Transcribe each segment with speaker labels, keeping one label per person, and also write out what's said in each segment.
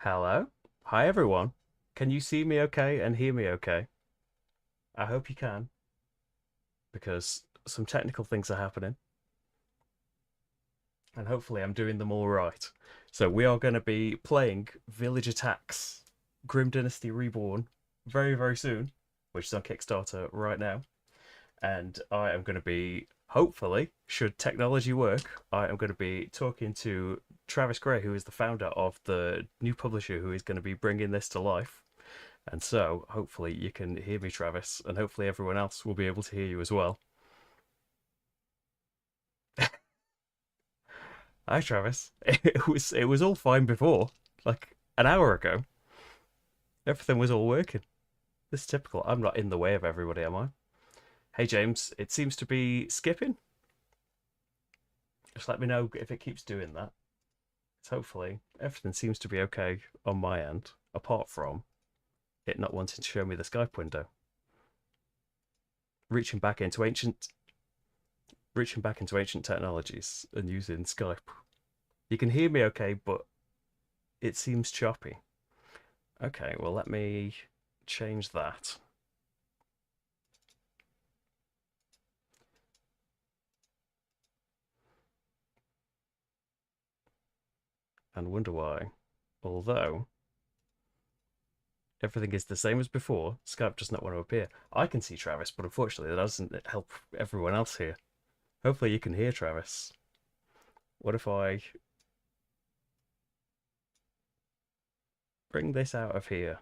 Speaker 1: Hello. Hi, everyone. Can you see me okay and hear me okay? I hope you can, because some technical things are happening, and hopefully I'm doing them all right. So we are going to be playing Village Attacks Grim Dynasty Reborn very, very soon, which is on Kickstarter right now. And I am going to be, hopefully, should technology work, I am going to be talking to Travis Gray, who is the founder of the new publisher who is going to be bringing this to life. And so, hopefully, you can hear me, Travis, and hopefully, everyone else will be able to hear you as well. Hi, Travis. It was all fine before, like an hour ago. Everything was all working. This is typical. I'm not in the way of everybody, am I? Hey, James. It seems to be skipping. Just let me know if it keeps doing that. So hopefully, everything seems to be okay on my end, apart from it not wanting to show me the Skype window. Reaching back into ancient technologies and using Skype. You can hear me okay, but it seems choppy. Okay, well, let me change that. And wonder why. Although everything is the same as before, Skype does not want to appear. I can see Travis, but unfortunately that doesn't help everyone else here. Hopefully you can hear Travis. What if I bring this out of here?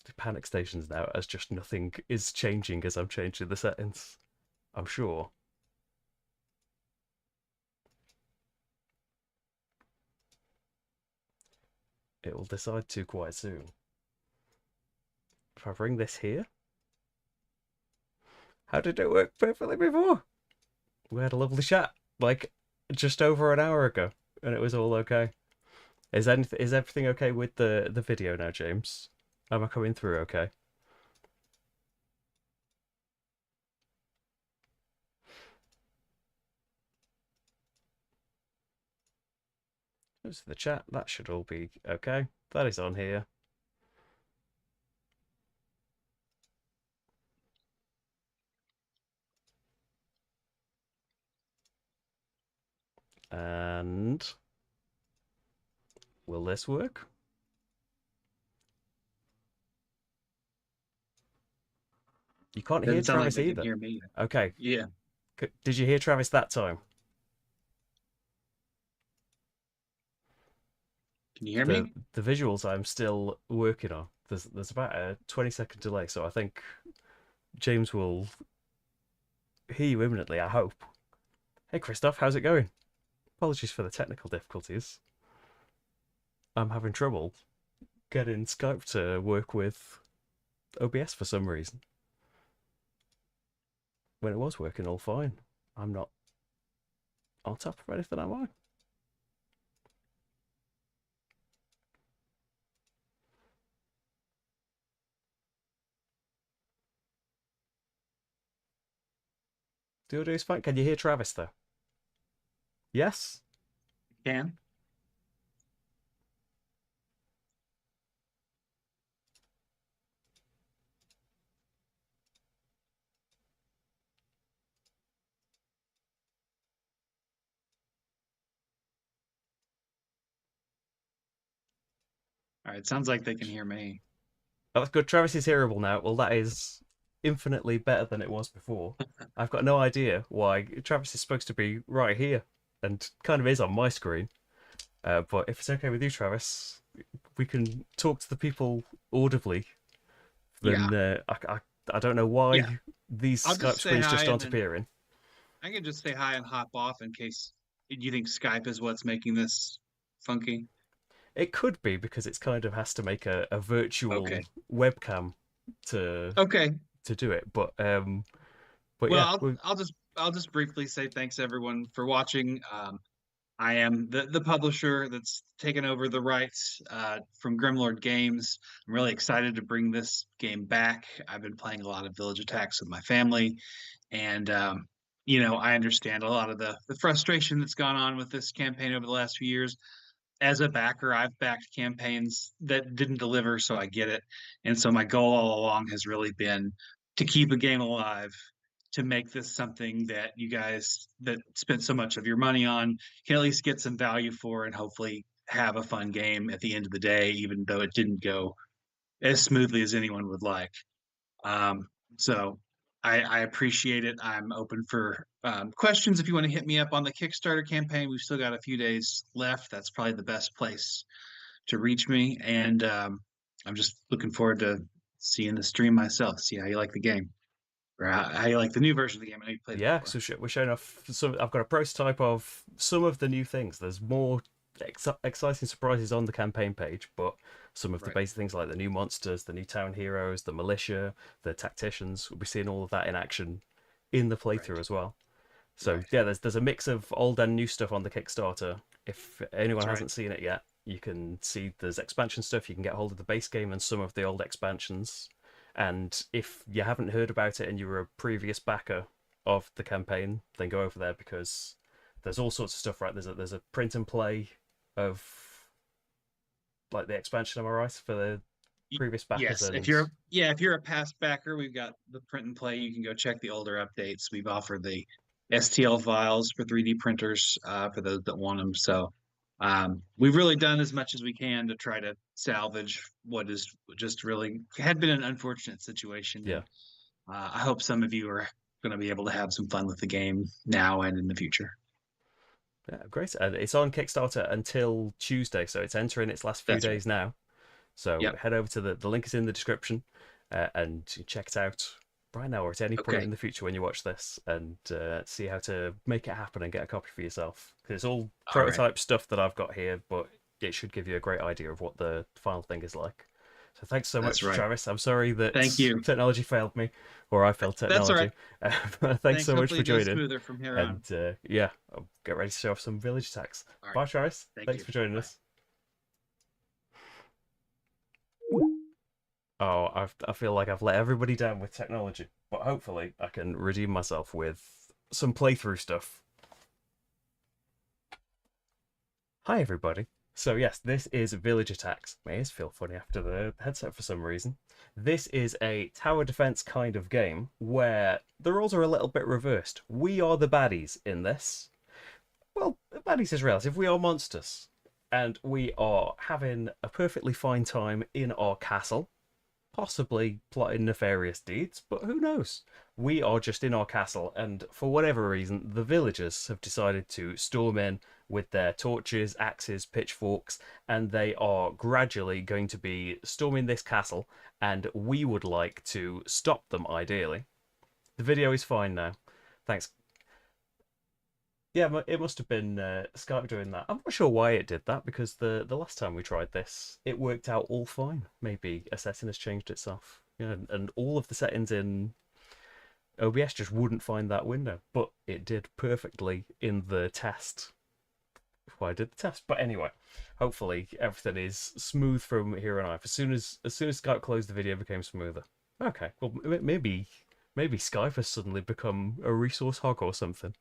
Speaker 1: The panic stations now as just nothing is changing as I'm changing the settings. I'm sure. It will decide to quite soon. If I bring this here, how did it work perfectly before? We had a lovely chat, like just over an hour ago, and it was all okay. Is everything okay with the video now, James? Am I coming through okay? There's the chat. That should all be okay. That is on here. And will this work? You can't hear
Speaker 2: Doesn't sound like
Speaker 1: Travis
Speaker 2: they can
Speaker 1: either.
Speaker 2: hear me.
Speaker 1: Okay.
Speaker 2: Yeah.
Speaker 1: Did you hear Travis that time?
Speaker 2: Can you hear
Speaker 1: The
Speaker 2: me?
Speaker 1: the visuals I'm still working on. There's about a 20-second delay, so I think James will hear you imminently, I hope. Hey Christoph, how's it going? Apologies for the technical difficulties. I'm having trouble getting Skype to work with OBS for some reason. When it was working all fine. I'm not on top of anything, am I? The audio is fine. Can you hear Travis though? Yes?
Speaker 2: Can? All right. Sounds like they can hear me.
Speaker 1: Oh, that's good. Travis is hearable now. Well, that is infinitely better than it was before. I've got no idea why Travis is supposed to be right here and kind of is on my screen. But if it's okay with you, Travis, we can talk to the people audibly.
Speaker 2: Yeah.
Speaker 1: Then I don't know
Speaker 2: Yeah.
Speaker 1: why these
Speaker 2: I'll
Speaker 1: Skype
Speaker 2: just say
Speaker 1: screens
Speaker 2: hi
Speaker 1: just
Speaker 2: and
Speaker 1: aren't
Speaker 2: then
Speaker 1: appearing.
Speaker 2: I can just say hi and hop off in case you think Skype is what's making this funky.
Speaker 1: It could be because it's kind of has to make a virtual
Speaker 2: Okay.
Speaker 1: webcam to
Speaker 2: Okay.
Speaker 1: to do it. But
Speaker 2: Well,
Speaker 1: yeah,
Speaker 2: I'll just briefly say thanks everyone for watching. I am the publisher that's taken over the rights from Grimlord Games. I'm really excited to bring this game back. I've been playing a lot of Village Attacks with my family, and I understand a lot of the frustration that's gone on with this campaign over the last few years. As a backer, I've backed campaigns that didn't deliver, so I get it. And so my goal all along has really been to keep a game alive, to make this something that you guys that spent so much of your money on can at least get some value for and hopefully have a fun game at the end of the day, even though it didn't go as smoothly as anyone would like. Um, so I appreciate it. I'm open for questions if you want to hit me up on the Kickstarter campaign. We've still got a few days left. That's probably the best place to reach me. And I'm just looking forward to seeing the stream myself, see how you like the game, or how you like the new version of the game. I know you played it
Speaker 1: Yeah,
Speaker 2: before.
Speaker 1: so we're showing off some. I've got a prototype of some of the new things. There's more exciting surprises on the campaign page, but some of the
Speaker 2: Right,
Speaker 1: basic things like the new monsters, the new town heroes, the militia, the tacticians, we'll be seeing all of that in action in the playthrough
Speaker 2: right,
Speaker 1: as well. So
Speaker 2: right.
Speaker 1: yeah, there's a mix of old and new stuff on the Kickstarter. If anyone
Speaker 2: That's right.
Speaker 1: hasn't seen it yet, you can see there's expansion stuff. You can get hold of the base game and some of the old expansions. And if you haven't heard about it and you were a previous backer of the campaign, then go over there because there's all sorts of stuff. Right, there's a print and play of like the expansion. Am I right for the previous backers?
Speaker 2: Yes,
Speaker 1: And
Speaker 2: if you're a past backer, we've got the print and play. You can go check the older updates. We've offered the STL files for 3D printers for those that want them. So we've really done as much as we can to try to salvage what is just really had been an unfortunate situation.
Speaker 1: yeah,
Speaker 2: And I hope some of you are going to be able to have some fun with the game now and in the future.
Speaker 1: yeah, great. And it's on Kickstarter until Tuesday, so it's entering its last few
Speaker 2: That's right.
Speaker 1: days now. So
Speaker 2: Yep.
Speaker 1: head over to the link is in the description and check it out right now or at any point
Speaker 2: Okay.
Speaker 1: in the future when you watch this and see how to make it happen and get a copy for yourself. Because it's all
Speaker 2: All right.
Speaker 1: prototype stuff that I've got here, but it should give you a great idea of what the final thing is like. So thanks so
Speaker 2: That's
Speaker 1: much,
Speaker 2: right.
Speaker 1: Travis. I'm sorry
Speaker 2: Thank
Speaker 1: that
Speaker 2: you.
Speaker 1: technology failed me, or I failed
Speaker 2: That's all right.
Speaker 1: technology. Thanks
Speaker 2: Thanks.
Speaker 1: so much
Speaker 2: Hopefully
Speaker 1: for
Speaker 2: it goes
Speaker 1: joining.
Speaker 2: smoother from here
Speaker 1: And
Speaker 2: on.
Speaker 1: yeah, I'll get ready to show off some village attacks.
Speaker 2: All right.
Speaker 1: Bye, Travis.
Speaker 2: Thank
Speaker 1: Thanks
Speaker 2: you.
Speaker 1: for joining
Speaker 2: Bye.
Speaker 1: us. Oh, I feel like I've let everybody down with technology, but hopefully I can redeem myself with some playthrough stuff. Hi, everybody. So, yes, this is Village Attacks. My ears feel funny after the headset for some reason. This is a tower defense kind of game where the roles are a little bit reversed. We are the baddies in this. Well, baddies is relative. We are monsters. And we are having a perfectly fine time in our castle, possibly plotting nefarious deeds, but who knows? We are just in our castle, and for whatever reason, the villagers have decided to storm in with their torches, axes, pitchforks, and they are gradually going to be storming this castle, and we would like to stop them ideally. The video is fine now. Thanks. Yeah, it must have been Skype doing that. I'm not sure why it did that because the last time we tried this, it worked out all fine. Maybe a setting has changed itself. Yeah, and all of the settings in OBS just wouldn't find that window, but it did perfectly in the test. Why I did the test? But anyway, hopefully everything is smooth from here on out. As soon as Skype closed, the video became smoother. Okay, well maybe Skype has suddenly become a resource hog or something.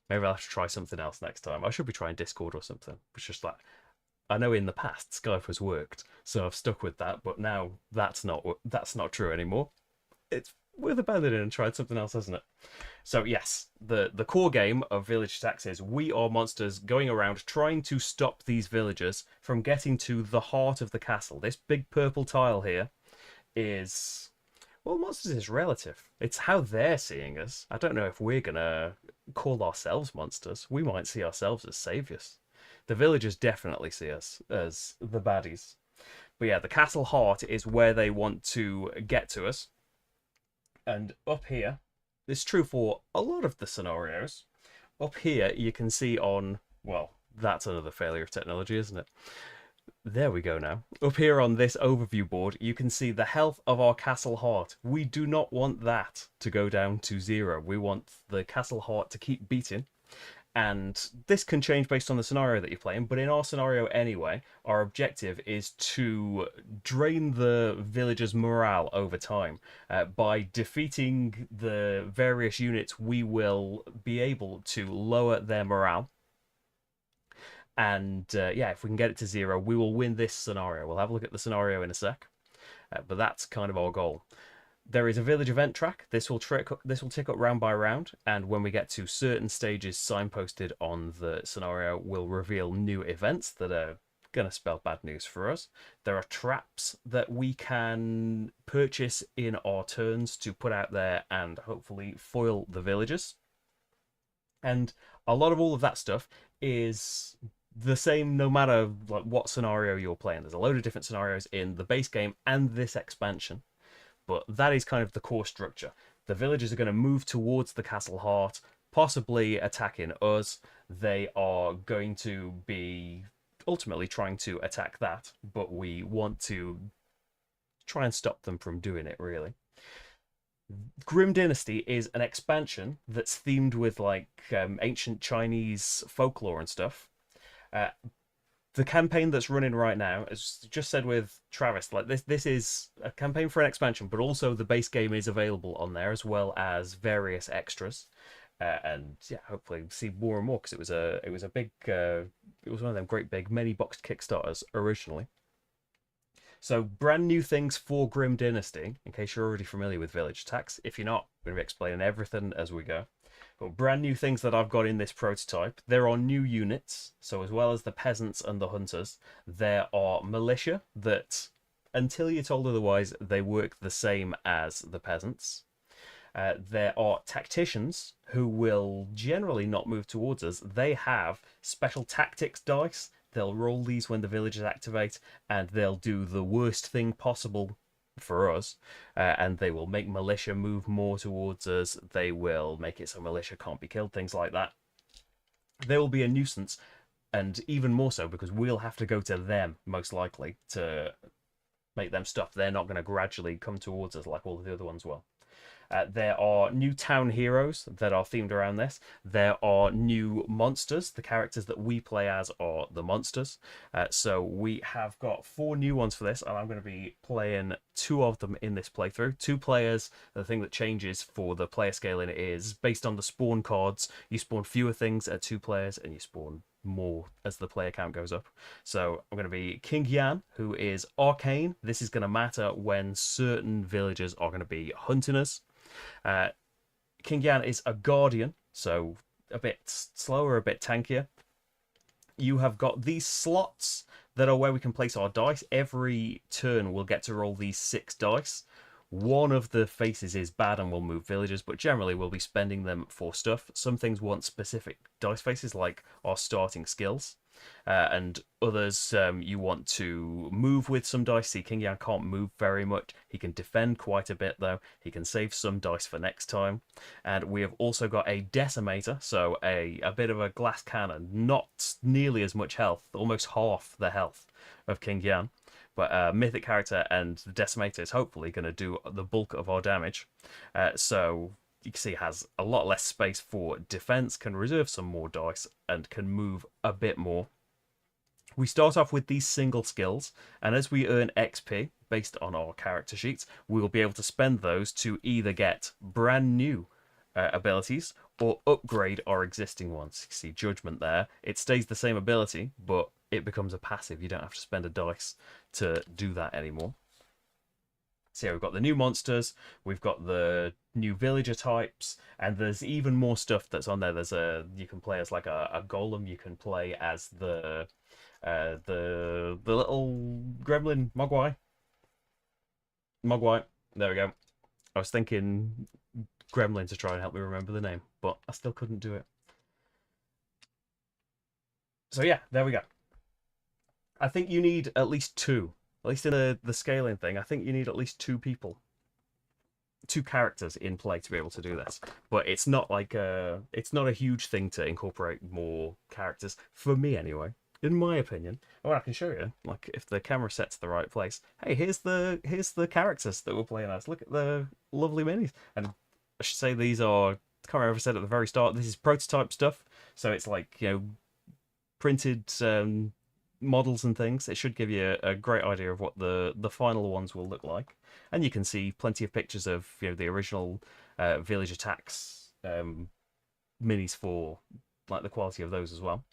Speaker 1: Maybe I'll have to try something else next time. I should be trying Discord or something. It's just like I know in the past Skype has worked, so I've stuck with that. But now that's not true anymore. It's worth abandoning and tried something else, hasn't it? So yes, the core game of Village Attacks is we are monsters going around trying to stop these villagers from getting to the heart of the castle. This big purple tile here is well, monsters is relative. It's how they're seeing us. I don't know if we're gonna call ourselves monsters. We might see ourselves as saviors. The villagers definitely see us as the baddies. But yeah, the castle heart is where they want to get to us. And up here, this is true for a lot of the scenarios. Up here, you can see on, well, that's another failure of technology, isn't it? There we go now. Up here on this overview board, you can see the health of our castle heart. We do not want that to go down to 0. We want the castle heart to keep beating. And this can change based on the scenario that you're playing, but in our scenario anyway, our objective is to drain the villagers' morale over time. By defeating the various units, we will be able to lower their morale. And yeah, if we can get it to 0, we will win this scenario. We'll have a look at the scenario in a sec, but that's kind of our goal. There is a village event track. This will tick up round by round, and when we get to certain stages signposted on the scenario, we'll reveal new events that are going to spell bad news for us. There are traps that we can purchase in our turns to put out there and hopefully foil the villagers. And a lot of all of that stuff is the same no matter like what scenario you're playing. There's a load of different scenarios in the base game and this expansion. But that is kind of the core structure. The villagers are going to move towards the castle heart, possibly attacking us. They are going to be ultimately trying to attack that, but we want to try and stop them from doing it, really. Grim Dynasty is an expansion that's themed with like ancient Chinese folklore and stuff. The campaign that's running right now, as just said with Travis, like this is a campaign for an expansion, but also the base game is available on there as well as various extras, and yeah, hopefully see more and more because it was a big it was one of them great big many boxed Kickstarters originally. So brand new things for Grim Dynasty, in case you're already familiar with Village Attacks. If you're not, I'm going to be explaining everything as we go. But brand new things that I've got in this prototype. There are new units, so as well as the peasants and the hunters, there are militia that, until you're told otherwise, they work the same as the peasants. There are tacticians who will generally not move towards us. They have special tactics dice. They'll roll these when the villagers activate, and they'll do the worst thing possible for us, and they will make militia move more towards us. They will make it so militia can't be killed, things like that. They will be a nuisance, and even more so because we'll have to go to them most likely to make them stop. They're not going to gradually come towards us like all the other ones will. There are new town heroes that are themed around this. There are new monsters. The characters that we play as are the monsters. So we have got 4 new ones for this, and I'm going to be playing 2 of them in this playthrough. 2 players. The thing that changes for the player scaling is based on the spawn cards. You spawn fewer things at 2 players, and you spawn more as the player count goes up. So I'm going to be King Yan, who is arcane. This is going to matter when certain villagers are going to be hunting us. King Yan is a guardian, so a bit slower, a bit tankier. You have got these slots that are where we can place our dice. Every turn we'll get to roll these 6 dice. One of the faces is bad and will move villagers, but generally we'll be spending them for stuff. Some things want specific dice faces, like our starting skills. And others you want to move with some dice. See, King Yan can't move very much. He can defend quite a bit, though. He can save some dice for next time. And we have also got a decimator, so a bit of a glass cannon. Not nearly as much health, almost half the health of King Yan. But a mythic character, and the decimator is hopefully going to do the bulk of our damage. So you can see it has a lot less space for defense, can reserve some more dice, and can move a bit more. We start off with these single skills, and as we earn XP based on our character sheets, we will be able to spend those to either get brand new abilities or upgrade our existing ones. You see Judgment there. It stays the same ability, but it becomes a passive. You don't have to spend a dice to do that anymore. So yeah, we've got the new monsters, we've got the new villager types, and there's even more stuff that's on there. You can play as like a golem. You can play as the little gremlin mogwai. There we go. I was thinking gremlin to try and help me remember the name, but I still couldn't do it. So yeah, there we go. I think you need at least 2. At least in the scaling thing, I think you need at least 2 people. 2 characters in play to be able to do this. But it's not like it's not a huge thing to incorporate more characters, for me anyway. In my opinion. Oh, I can show you, like, if the camera set's the right place. Hey, here's the characters that we're playing as. Look at the lovely minis. And I should say these are Can't remember if I said at the very start, this is prototype stuff. So it's like, printed models and things. It should give you a great idea of what the final ones will look like. And you can see plenty of pictures of the original Village Attacks minis for like the quality of those as well.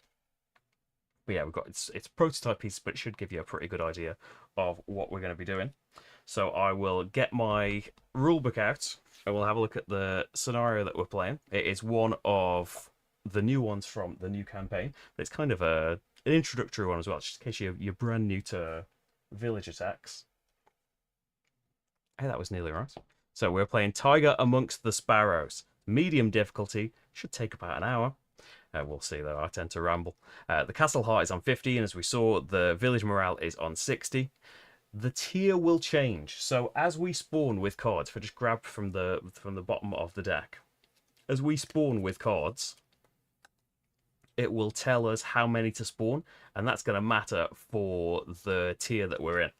Speaker 1: But yeah, we've got it's prototype pieces, but it should give you a pretty good idea of what we're going to be doing. So I will get my rulebook out and we'll have a look at the scenario that we're playing. It is one of the new ones from the new campaign. It's kind of an introductory one as well, just in case you're brand new to Village Attacks. Hey, that was nearly right. So we're playing Tiger Amongst the Sparrows. Medium difficulty, should take about an hour. We'll see though, I tend to ramble. The Castle Heart is on 50, and as we saw, the Village Morale is on 60. The tier will change. So as we spawn with cards, if I just grab from the bottom of the deck, as we spawn with cards, it will tell us how many to spawn, and that's going to matter for the tier that we're in.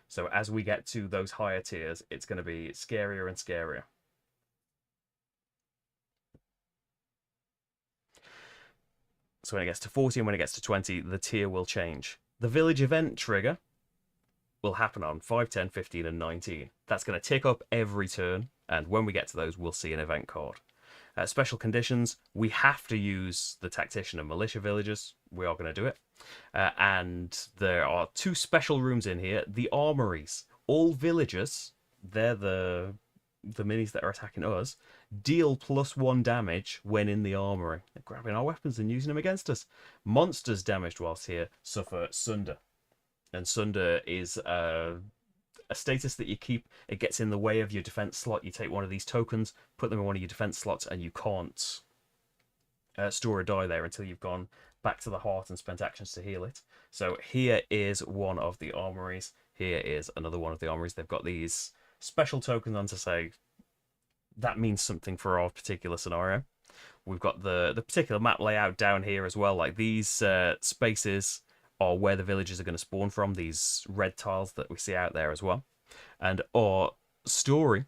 Speaker 1: So as we get to those higher tiers, it's going to be scarier and scarier. So when it gets to 40 and when it gets to 20, the tier will change. The village event trigger will happen on 5, 10, 15, and 19. That's going to tick up every turn, and when we get to those, we'll see an event card. Special conditions, we have to use the tactician and militia villagers. We are going to do it. And there are 2 special rooms in here. The armories. All villagers, they're the minis that are attacking us, deal +1 damage when in the armory. They're grabbing our weapons and using them against us. Monsters damaged whilst here suffer Sunder. And Sunder is a status that you keep. It gets in the way of your defense slot. You take one of these tokens, put them in one of your defense slots, and you can't store a die there until you've gone back to the heart and spent actions to heal it. So here is one of the armories. Here is another one of the armories. They've got these special tokens on to say that means something for our particular scenario. We've got the particular map layout down here as well. Like these spaces are where the villagers are going to spawn from, these red tiles that we see out there as well. And our story,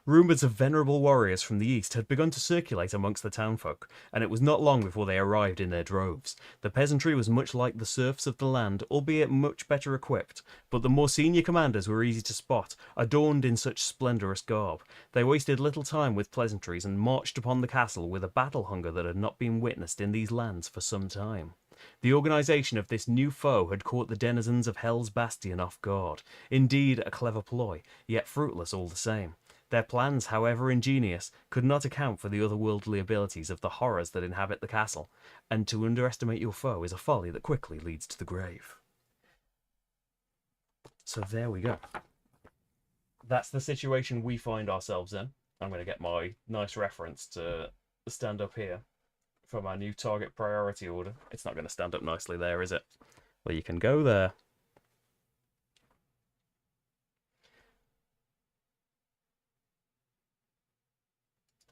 Speaker 1: rumours of venerable warriors from the east had begun to circulate amongst the townfolk, and it was not long before they arrived in their droves. The peasantry was much like the serfs of the land, albeit much better equipped, but the more senior commanders were easy to spot, adorned in such splendourous garb. They wasted little time with pleasantries and marched upon the castle with a battle hunger that had not been witnessed in these lands for some time. The organisation of this new foe had caught the denizens of Hell's Bastion off guard. Indeed, a clever ploy, yet fruitless all the same. Their plans, however ingenious, could not account for the otherworldly abilities of the horrors that inhabit the castle, and to underestimate your foe is a folly that quickly leads to the grave. So there we go. That's the situation we find ourselves in. I'm going to get my nice reference to stand up here for my new target priority order. It's not going to stand up nicely there, is it? Well, you can go there.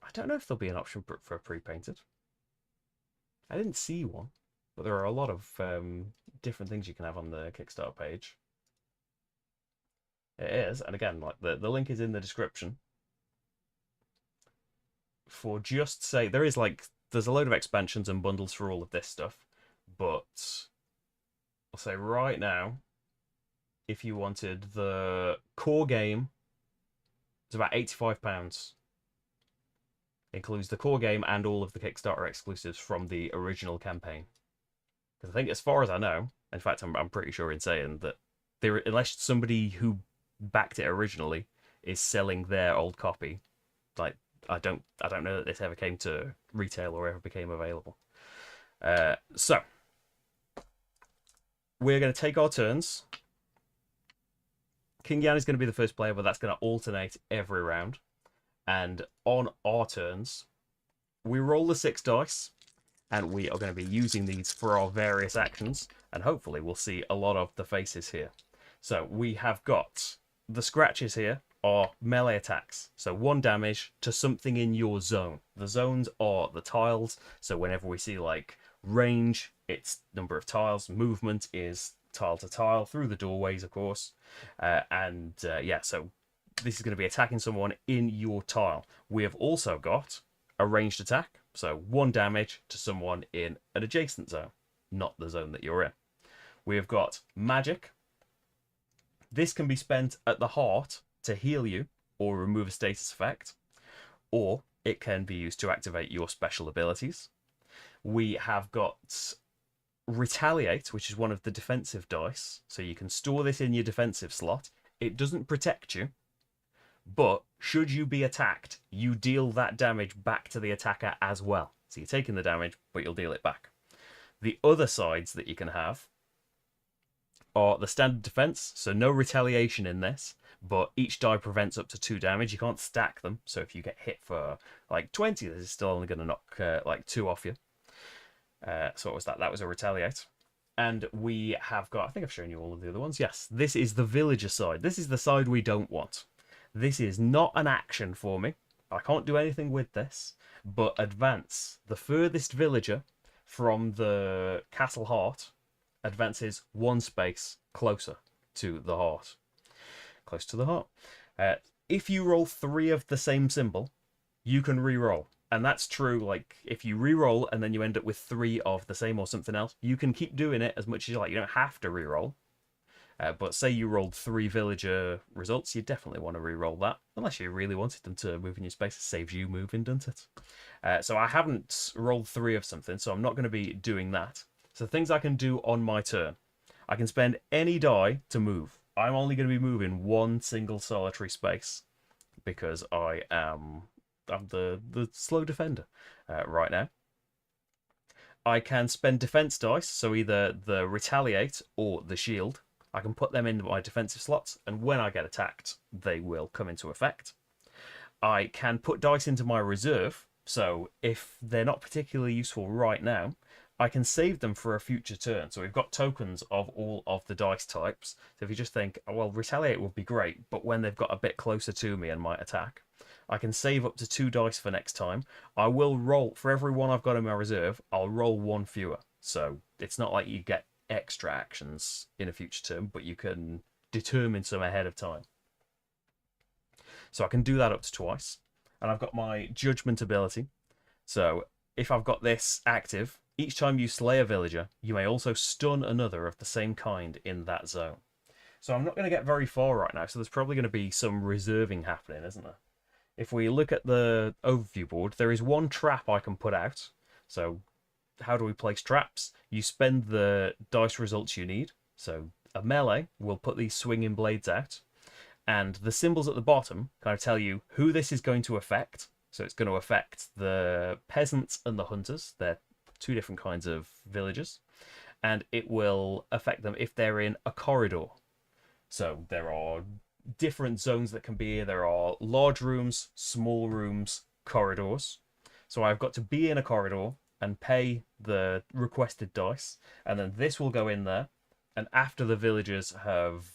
Speaker 1: I don't know if there'll be an option for pre-painted. I didn't see one, but there are a lot of different things you can have on the Kickstarter page. It is, and again, like the link is in the description. For just say, there's a load of expansions and bundles for all of this stuff, but I'll say right now, if you wanted the core game, it's about £85. Includes the core game and all of the Kickstarter exclusives from the original campaign. Because I think, as far as I know, in fact, I'm pretty sure in saying that unless somebody who backed it originally is selling their old copy, like I don't know that this ever came to retail or ever became available. So we're going to take our turns. King Yan is going to be the first player, but that's going to alternate every round. And on our turns, we roll the 6 dice, and we are going to be using these for our various actions, and hopefully we'll see a lot of the faces here. So we have got the scratches here are melee attacks, so 1 damage to something in your zone. The zones are the tiles, so whenever we see like range, it's number of tiles. Movement is tile to tile through the doorways, of course. Yeah, so this is going to be attacking someone in your tile. We have also got a ranged attack, so 1 damage to someone in an adjacent zone, not the zone that you're in. We have got magic. This can be spent at the heart to heal you or remove a status effect, or it can be used to activate your special abilities. We have got retaliate, which is one of the defensive dice, so you can store this in your defensive slot. It doesn't protect you, but should you be attacked, you deal that damage back to the attacker as well. So you're taking the damage, but you'll deal it back. The other sides that you can have are the standard defense, so no retaliation in this, but each die prevents up to 2 damage. You can't stack them, so if you get hit for like 20, this is still only going to knock like 2 off you. So what was that? That was a retaliate. And we have got, I think I've shown you all of the other ones. Yes, this is the villager side. This is the side we don't want. This is not an action for me. I can't do anything with this, but advance. The furthest villager from the castle heart advances 1 space closer to the heart. Close to the heart. If you roll 3 of the same symbol, you can re-roll. And that's true, like, if you re-roll and then you end up with 3 of the same or something else, you can keep doing it as much as you like. You don't have to re-roll. But say you rolled 3 villager results, you definitely want to re-roll that. Unless you really wanted them to move in your space. It saves you moving, doesn't it? So I haven't rolled 3 of something, so I'm not going to be doing that. So things I can do on my turn. I can spend any die to move. I'm only going to be moving 1 single solitary space because I'm the slow defender right now. I can spend defense dice, so either the retaliate or the shield. I can put them into my defensive slots, and when I get attacked, they will come into effect. I can put dice into my reserve, so if they're not particularly useful right now, I can save them for a future turn. So we've got tokens of all of the dice types. So if you just think, oh, well, retaliate would be great, but when they've got a bit closer to me and might attack, I can save up to 2 dice for next time. I will roll, for every one I've got in my reserve, I'll roll 1 fewer. So it's not like you get extra actions in a future turn, but you can determine some ahead of time. So I can do that up to twice. And I've got my judgment ability. So if I've got this active, each time you slay a villager, you may also stun another of the same kind in that zone. So I'm not going to get very far right now, so there's probably going to be some reserving happening, isn't there? If we look at the overview board, there is 1 trap I can put out. So how do we place traps? You spend the dice results you need. So a melee will put these swinging blades out. And the symbols at the bottom kind of tell you who this is going to affect. So it's going to affect the peasants and the hunters. They're 2 different kinds of villagers. And it will affect them if they're in a corridor. So there are different zones that can be here. There are large rooms, small rooms, corridors. So I've got to be in a corridor and pay the requested dice, and then this will go in there, and after the villagers have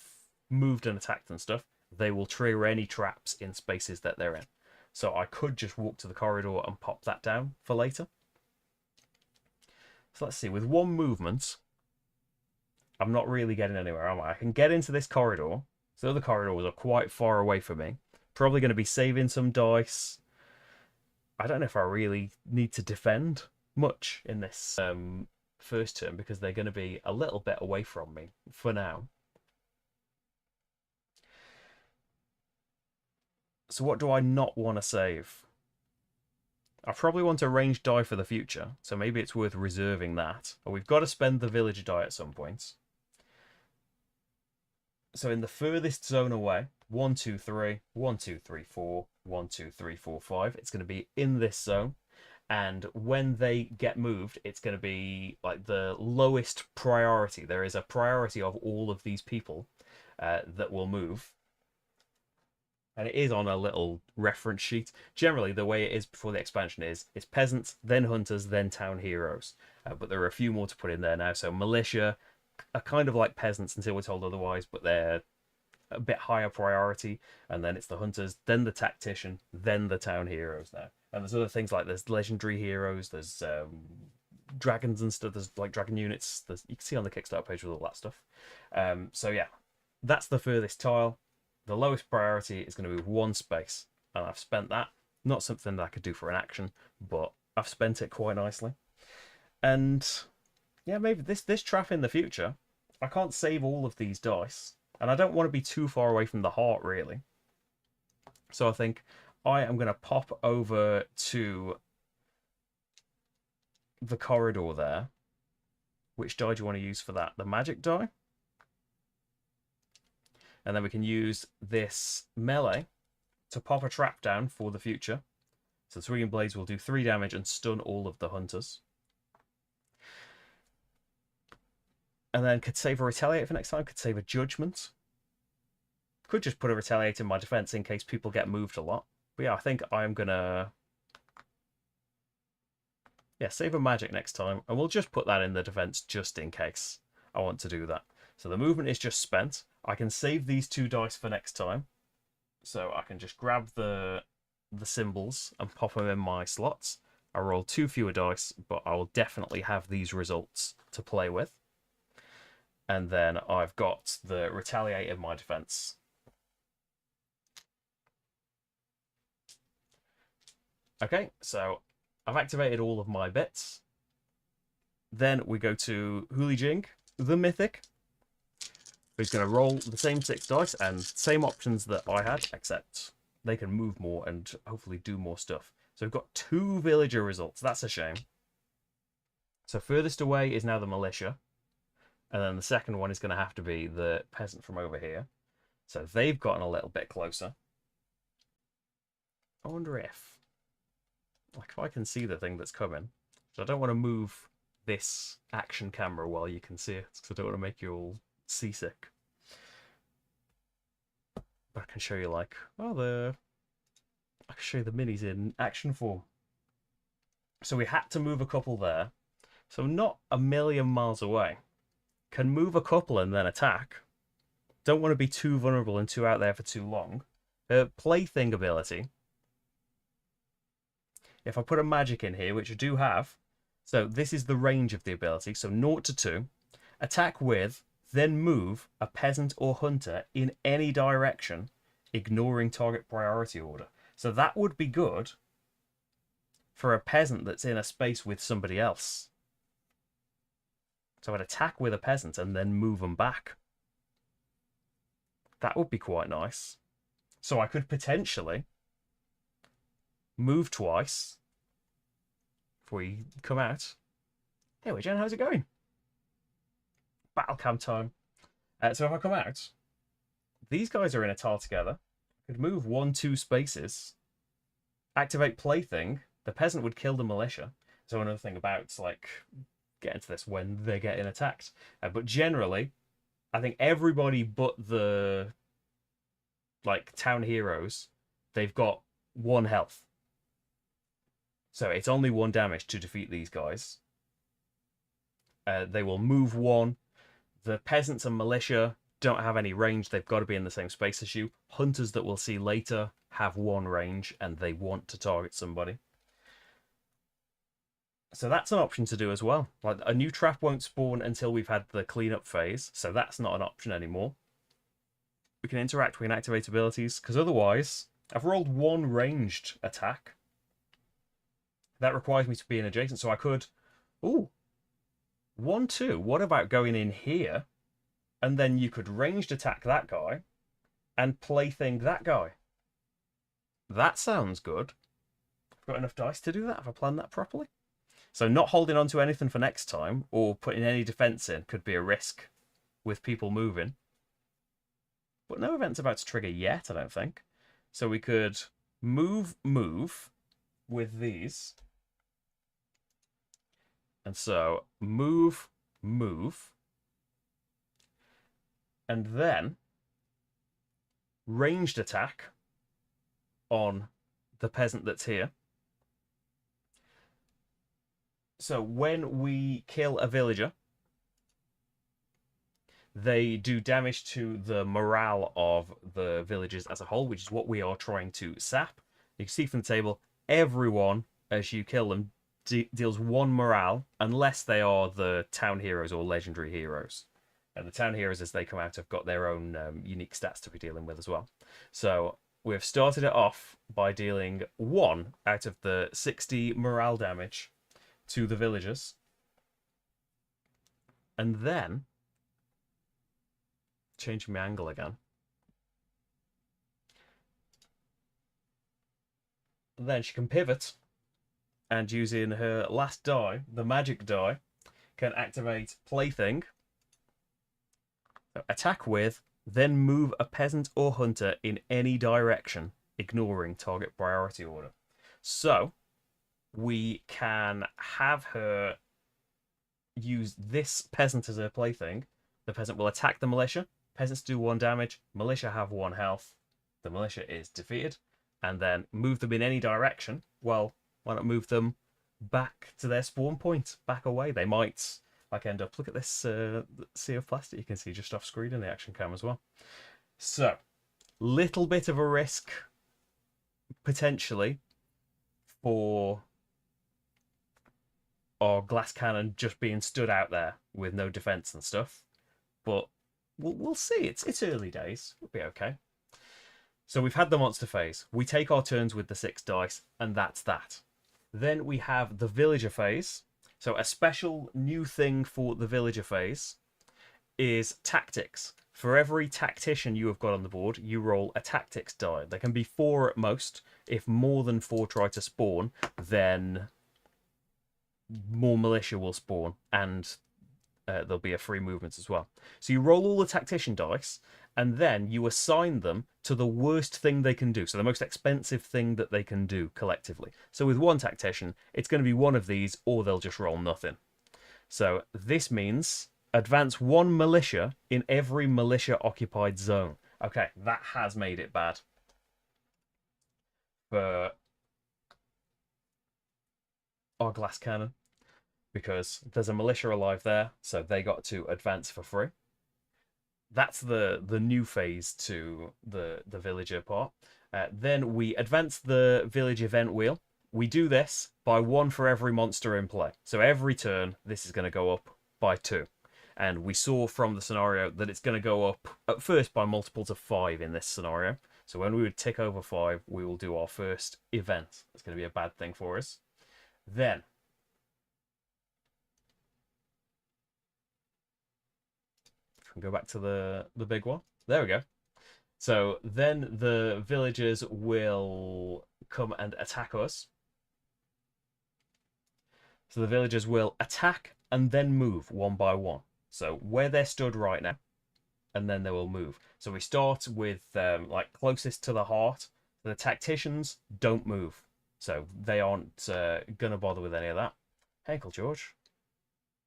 Speaker 1: moved and attacked and stuff, they will trigger any traps in spaces that they're in. So I could just walk to the corridor and pop that down for later. So let's see, with 1 movement, I'm not really getting anywhere, am I? I can get into this corridor, so the corridors are quite far away from me. Probably going to be saving some dice. I don't know if I really need to defend much in this first turn because they're going to be a little bit away from me for now. So what do I not want to save? I probably want a ranged die for the future, so maybe it's worth reserving that. But we've got to spend the villager die at some point. So in the furthest zone away, 1, 2, 3, 1, 2, 3, 4, 1, 2, 3, 4, 5. It's going to be in this zone. And when they get moved, it's going to be like the lowest priority. There is a priority of all of these people that will move. And it is on a little reference sheet. Generally, the way it is before the expansion is it's peasants, then hunters, then town heroes. But there are a few more to put in there now. So militia are kind of like peasants until we're told otherwise, but they're a bit higher priority. And then it's the hunters, then the tactician, then the town heroes now. And there's other things like there's legendary heroes, there's dragons and stuff, there's like dragon units. You can see on the Kickstarter page with all that stuff. So yeah, that's the furthest tile. The lowest priority is going to be 1 space, and I've spent that. Not something that I could do for an action, but I've spent it quite nicely. And yeah, maybe this trap in the future, I can't save all of these dice, and I don't want to be too far away from the heart, really. So I think I am going to pop over to the corridor there. Which die do you want to use for that? The magic die? And then we can use this melee to pop a trap down for the future. So Swinging Blades will do 3 damage and stun all of the hunters. And then could save a Retaliate for next time, could save a Judgment. Could just put a Retaliate in my defense in case people get moved a lot. But yeah, I think I'm gonna... yeah, save a magic next time. And we'll just put that in the defense just in case I want to do that. So the movement is just spent. I can save these 2 dice for next time. So I can just grab the symbols and pop them in my slots. I roll 2 fewer dice, but I will definitely have these results to play with. And then I've got the Retaliate in my defense. Okay, so I've activated all of my bits. Then we go to Huli Jing, the Mythic, who's going to roll the same 6 dice and same options that I had, except they can move more and hopefully do more stuff. So we've got 2 villager results. That's a shame. So furthest away is now the militia. And then the second one is going to have to be the peasant from over here. So they've gotten a little bit closer. I wonder if I can see the thing that's coming. So I don't want to move this action camera while you can see it, because I don't want to make you all seasick. But I can show you I can show you the minis in action form. So we had to move a couple there. So not a million miles away. Can move a couple and then attack. Don't want to be too vulnerable and too out there for too long. Plaything ability. If I put a magic in here, which I do have, so this is the range of the ability, so 0 to 2. Attack with, then move a peasant or hunter in any direction, ignoring target priority order. So that would be good for a peasant that's in a space with somebody else. So I'd attack with a peasant and then move them back. That would be quite nice. So I could potentially move twice before you come out. Hey, Jen, how's it going? Battle cam time. So if I come out, these guys are in a tile together. I could move 1-2 spaces, activate Plaything. The peasant would kill the militia. So another thing about get into this when they're getting attacked. But generally, I think everybody but the town heroes, they've got 1 health. So it's only 1 damage to defeat these guys. They will move 1. The peasants and militia don't have any range. They've got to be in the same space as you. Hunters that we'll see later have 1 range and they want to target somebody. So that's an option to do as well. A new trap won't spawn until we've had the cleanup phase, so that's not an option anymore. We can interact, we can activate abilities, because otherwise, I've rolled 1 ranged attack. That requires me to be in adjacent, so I could... Ooh! 1-2. What about going in here, and then you could ranged attack that guy, and plaything that guy. That sounds good. I've got enough dice to do that. Have I planned that properly? So not holding on to anything for next time, or putting any defense in, could be a risk with people moving. But no event's about to trigger yet, I don't think. So we could move with these. And so move. And then ranged attack on the peasant that's here. So when we kill a villager, they do damage to the morale of the villagers as a whole, which is what we are trying to sap. You can see from the table, everyone, as you kill them, deals 1 morale, unless they are the town heroes or legendary heroes. And the town heroes, as they come out, have got their own unique stats to be dealing with as well. So we've started it off by dealing 1 out of the 60 morale damage to the villagers. And then, changing my angle again. Then she can pivot, and using her last die, the magic die, can activate Plaything. So attack with, then move a peasant or hunter in any direction, ignoring target priority order. So we can have her use this peasant as her plaything. The peasant will attack the militia. Peasants do 1 damage. Militia have 1 health. The militia is defeated. And then move them in any direction. Well, why not move them back to their spawn point, back away? They might end up. Look at this sea of plastic you can see just off screen in the action cam as well. So, little bit of a risk potentially for our glass cannon just being stood out there with no defense and stuff, but we'll see. It's early days. We'll be okay. So we've had the monster phase. We take our turns with the 6 dice, and that's that. Then we have the villager phase. So a special new thing for the villager phase is tactics. For every tactician you have got on the board, you roll a tactics die. There can be 4 at most. If more than 4 try to spawn, then more militia will spawn, and there'll be a free movement as well. So you roll all the tactician dice, and then you assign them to the worst thing they can do. So the most expensive thing that they can do collectively. So with 1 tactician, it's going to be one of these, or they'll just roll nothing. So this means advance 1 militia in every militia-occupied zone. Okay, that has made it bad for our glass cannon, because there's a militia alive there, so they got to advance for free. That's the new phase to the villager part. Then we advance the village event wheel. We do this by 1 for every monster in play. So every turn, this is going to go up by 2. And we saw from the scenario that it's going to go up at first by multiples of 5 in this scenario. So when we would tick over 5, we will do our first event. It's going to be a bad thing for us. Then we go back to the big one. There we go. So then the villagers will come and attack us. So the villagers will attack and then move 1 by 1. So where they're stood right now, and then they will move. So we start with like closest to the heart. The tacticians don't move, so they aren't gonna bother with any of that. Hey, Uncle George,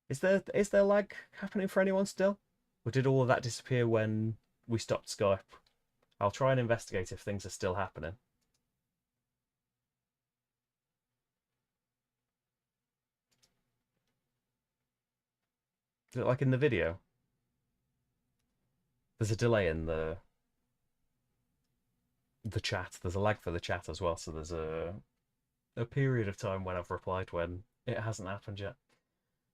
Speaker 1: is there lag happening for anyone still? Or did all of that disappear when we stopped Skype? I'll try and investigate if things are still happening. Is it like in the video? There's a delay in the chat. There's a lag for the chat as well, so there's a period of time when I've replied when it hasn't happened yet.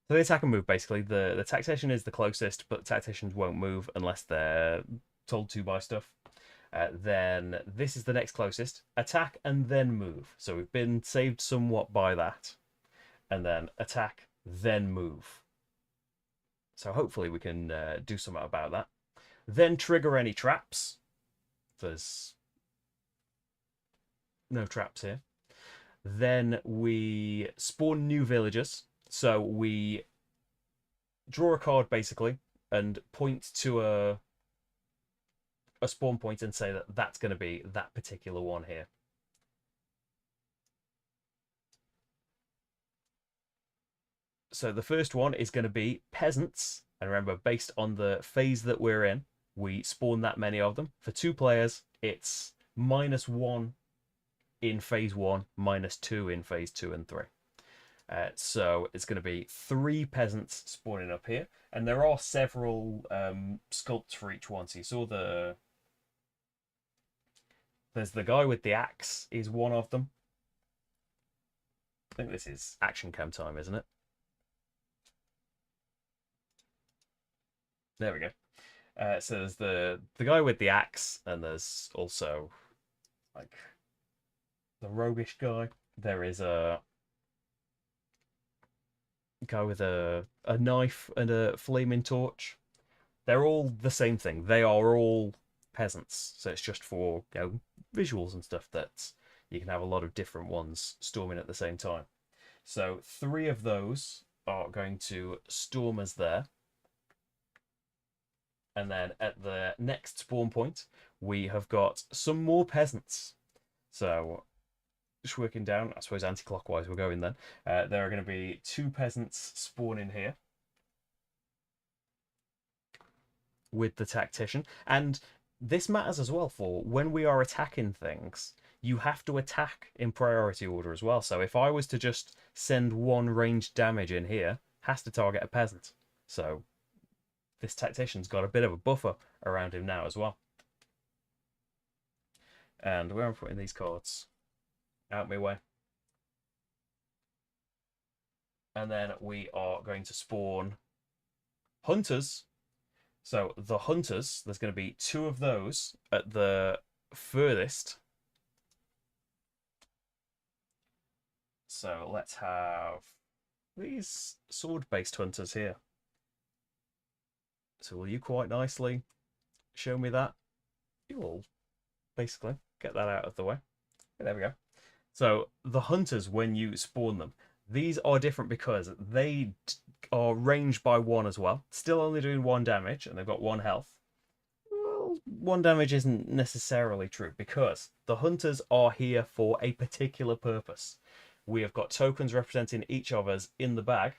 Speaker 1: So the attack and move, basically. The tactician is the closest, but tacticians won't move unless they're told to by stuff. Then this is the next closest. Attack and then move. So we've been saved somewhat by that. And then attack, then move. So hopefully we can do something about that. Then trigger any traps. There's no traps here. Then we spawn new villagers. So we draw a card, basically, and point to a spawn point and say that that's going to be that particular one here. So the first one is going to be peasants. And remember, based on the phase that we're in, we spawn that many of them. For 2 players, it's -1 in phase 1, -2 in phase 2 and 3. So it's going to be 3 peasants spawning up here. And there are several sculpts for each one. So you saw there's the guy with the axe is one of them. I think this is action cam time, isn't it? There we go. So there's the guy with the axe, and there's also like the roguish guy. There is a guy with a knife and a flaming torch. They're all the same thing. They are all peasants. So it's just for, visuals and stuff that you can have a lot of different ones storming at the same time. So 3 of those are going to storm us there. And then at the next spawn point, we have got some more peasants. So just working down, I suppose anti-clockwise we're going then. There are going to be 2 peasants spawning here with the tactician. And this matters as well for when we are attacking things. You have to attack in priority order as well. So if I was to just send 1 ranged damage in here, has to target a peasant. So this tactician's got a bit of a buffer around him now as well. And where am I putting these cards? Out my way. And then we are going to spawn hunters. So the hunters, there's going to be 2 of those at the furthest. So let's have these sword-based hunters here. So will you quite nicely show me that? You will basically get that out of the way. There we go. So the hunters, when you spawn them, these are different because they are ranged by 1 as well. Still only doing 1 damage, and they've got 1 health. Well, 1 damage isn't necessarily true because the hunters are here for a particular purpose. We have got tokens representing each of us in the bag,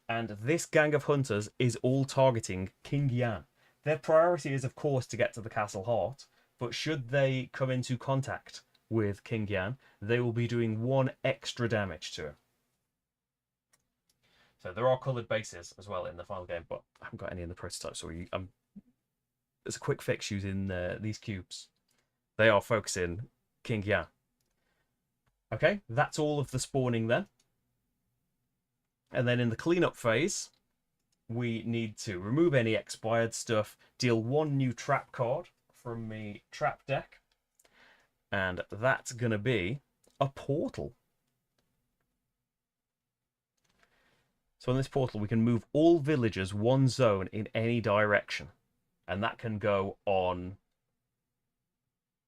Speaker 1: and this gang of hunters is all targeting King Yan. Their priority is, of course, to get to the castle heart, but should they come into contact with King Yan, they will be doing 1 extra damage to him. So there are coloured bases as well in the final game, but I haven't got any in the prototype, so there's a quick fix using these cubes. They are focusing King Yan. Okay, that's all of the spawning then. And then in the cleanup phase, we need to remove any expired stuff, deal 1 new trap card from the trap deck, and that's going to be a portal. So in this portal, we can move all villagers 1 zone in any direction, and that can go on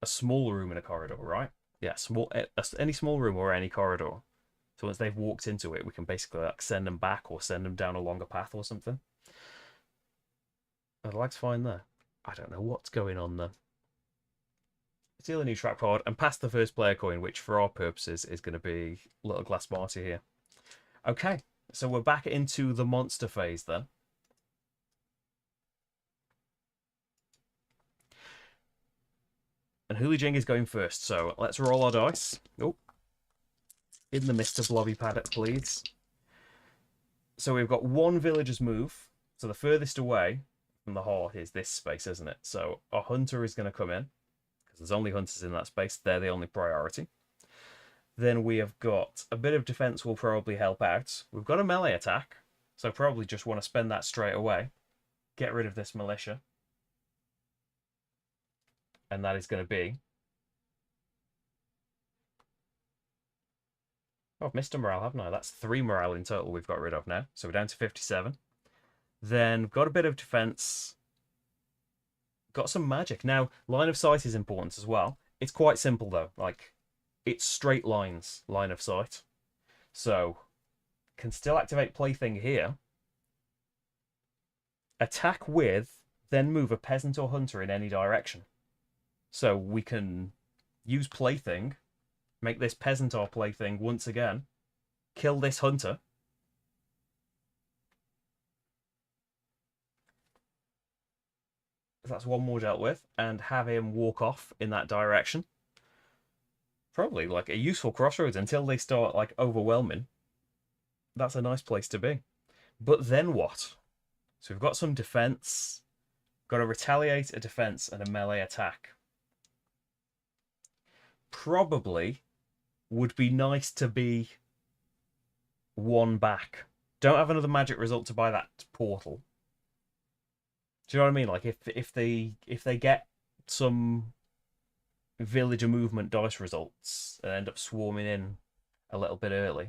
Speaker 1: a small room in a corridor, right? Yeah, any small room or any corridor. So once they've walked into it, we can basically send them back or send them down a longer path or something. I'd like to find that. I don't know what's going on there. Steal a new trap card and pass the first player coin, which for our purposes is going to be Little Glass Marty here. Okay, so we're back into the monster phase then. And Hooly Jing is going first, so let's roll our dice. Oh, in the midst of Blobby Paddock, please. So we've got 1 villager's move. So the furthest away from the heart is this space, isn't it? So our hunter is going to come in, because there's only hunters in that space. They're the only priority. Then we have got a bit of defense will probably help out. We've got a melee attack, so probably just want to spend that straight away. Get rid of this militia. And that is going to be... Oh, I've missed a morale, haven't I? That's 3 morale in total we've got rid of now. So we're down to 57. Then got a bit of defense. Got some magic. Now, line of sight is important as well. It's quite simple, though. Like, it's straight lines, line of sight. So, can still activate Plaything here. Attack with, then move a peasant or hunter in any direction. So we can use Plaything, make this peasant our plaything once again, kill this hunter. That's 1 more dealt with, and have him walk off in that direction. Probably like a useful crossroads until they start like overwhelming. That's a nice place to be. But then what? So we've got some defense, got to retaliate, a defense, and a melee attack. Probably would be nice to be 1 back. Don't have another magic result to buy that portal. Do you know what I mean? Like if they get some villager movement dice results and end up swarming in a little bit early,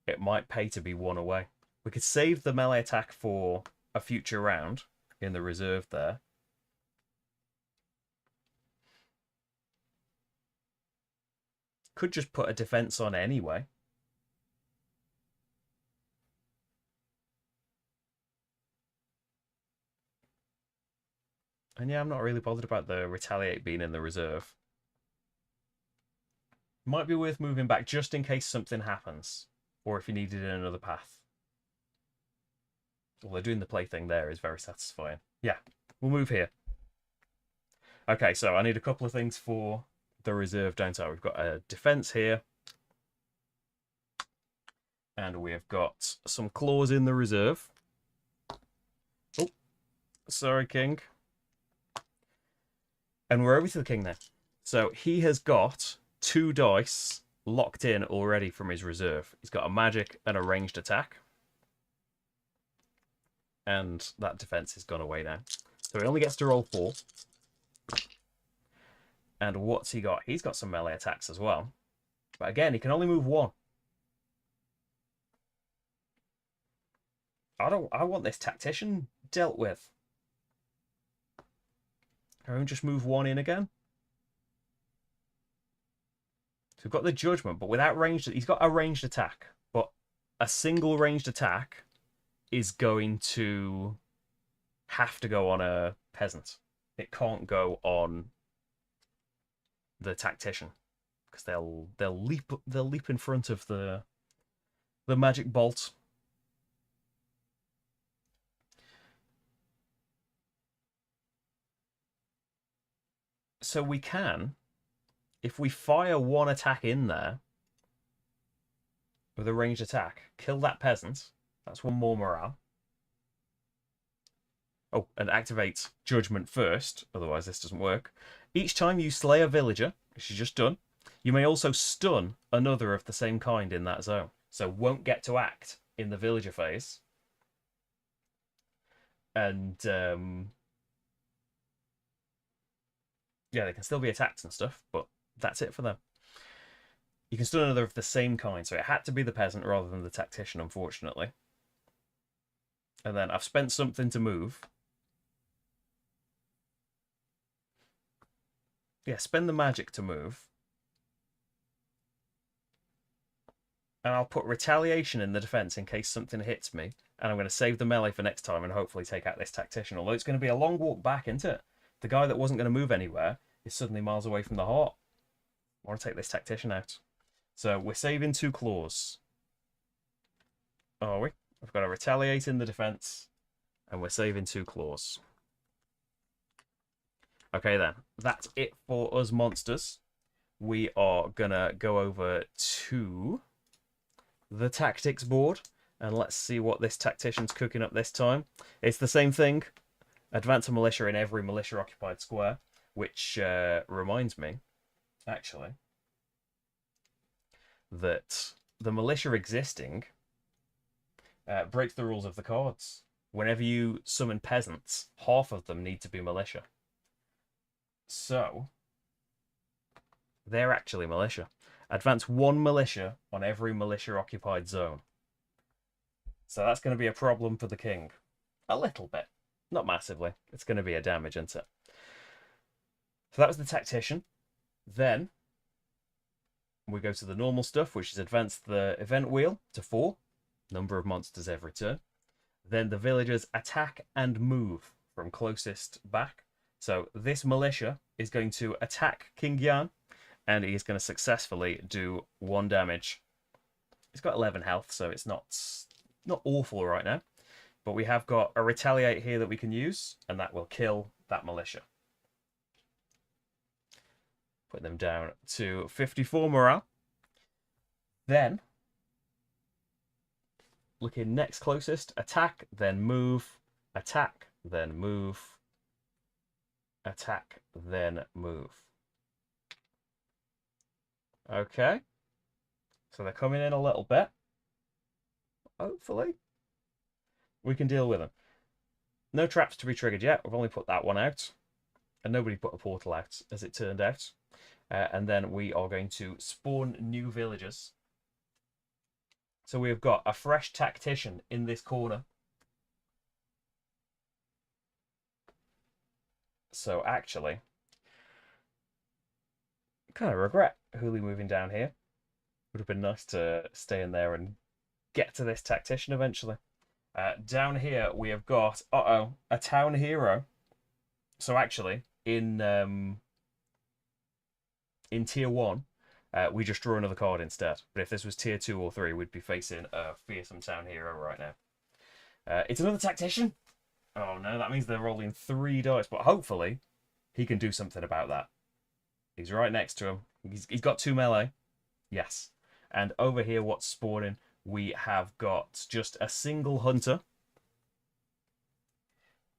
Speaker 1: it might pay to be one away. We could save the melee attack for a future round in the reserve there. Could just put a defense on anyway. And yeah, I'm not really bothered about the retaliate being in the reserve. Might be worth moving back just in case something happens, or if you needed another path. Although doing the play thing there is very satisfying. Yeah, we'll move here. Okay, so I need a couple of things for the reserve, don't I? We've got a defense here. And we've got some claws in the reserve. Oh, sorry, King. And we're over to the King now. So he has got 2 dice locked in already from his reserve. He's got a magic and a ranged attack. And that defense has gone away now. So he only gets to roll 4. And what's he got? He's got some melee attacks as well. But again, he can only move 1. I want this tactician dealt with. Can we just move 1 in again? So we've got the judgment, but without ranged, he's got a ranged attack. But a single ranged attack is going to have to go on a peasant. It can't go on the tactician because they'll leap in front of the magic bolt. So we can, if we fire 1 attack in there with a ranged attack, kill that peasant. That's 1 more morale. Oh, and activate judgment first, otherwise this doesn't work. Each time you slay a villager, which you've just done, you may also stun another of the same kind in that zone. So won't get to act in the villager phase. And yeah, they can still be attacked and stuff, but that's it for them. You can stun another of the same kind, so it had to be the peasant rather than the tactician, unfortunately. And then I've spent something to move. Yeah, spend the magic to move. And I'll put retaliation in the defense in case something hits me. And I'm going to save the melee for next time and hopefully take out this tactician. Although it's going to be a long walk back, isn't it? The guy that wasn't going to move anywhere is suddenly miles away from the heart. I want to take this tactician out. So we're saving 2 claws. Are we? I've got to retaliate in the defense. And we're saving 2 claws. Okay then. That's it for us monsters. We are going to go over to the tactics board. And let's see what this tactician's cooking up this time. It's the same thing. Advance a militia in every militia-occupied square. Which reminds me, actually, that the militia existing breaks the rules of the cards. Whenever you summon peasants, half of them need to be militia. So, they're actually militia. Advance 1 militia on every militia-occupied zone. So that's going to be a problem for the king. A little bit. Not massively. It's going to be a damage, isn't it? So that was the tactician. Then we go to the normal stuff, which is advance the event wheel to 4. Number of monsters every turn. Then the villagers attack and move from closest back. So this militia is going to attack King Yan, and he is going to successfully do 1 damage. He's got 11 health, so it's not awful right now. But we have got a retaliate here that we can use, and that will kill that militia. Put them down to 54 morale. Then, looking next closest, attack, then move, attack, then move, attack, then move. Okay. So they're coming in a little bit. Hopefully, we can deal with them. No traps to be triggered yet. We've only put that one out. And nobody put a portal out, as it turned out. And then we are going to spawn new villagers. So we've got a fresh tactician in this corner. So actually, kind of regret Huli moving down here. Would have been nice to stay in there and get to this tactician eventually. Down here we have got, a town hero. So actually, in tier 1, we just draw another card instead. But if this was tier 2 or 3, we'd be facing a fearsome town hero right now. It's another tactician. Oh no, that means they're rolling 3 dice. But hopefully, he can do something about that. He's right next to him. He's got 2 melee. Yes. And over here, what's spawning? We have got just a single hunter.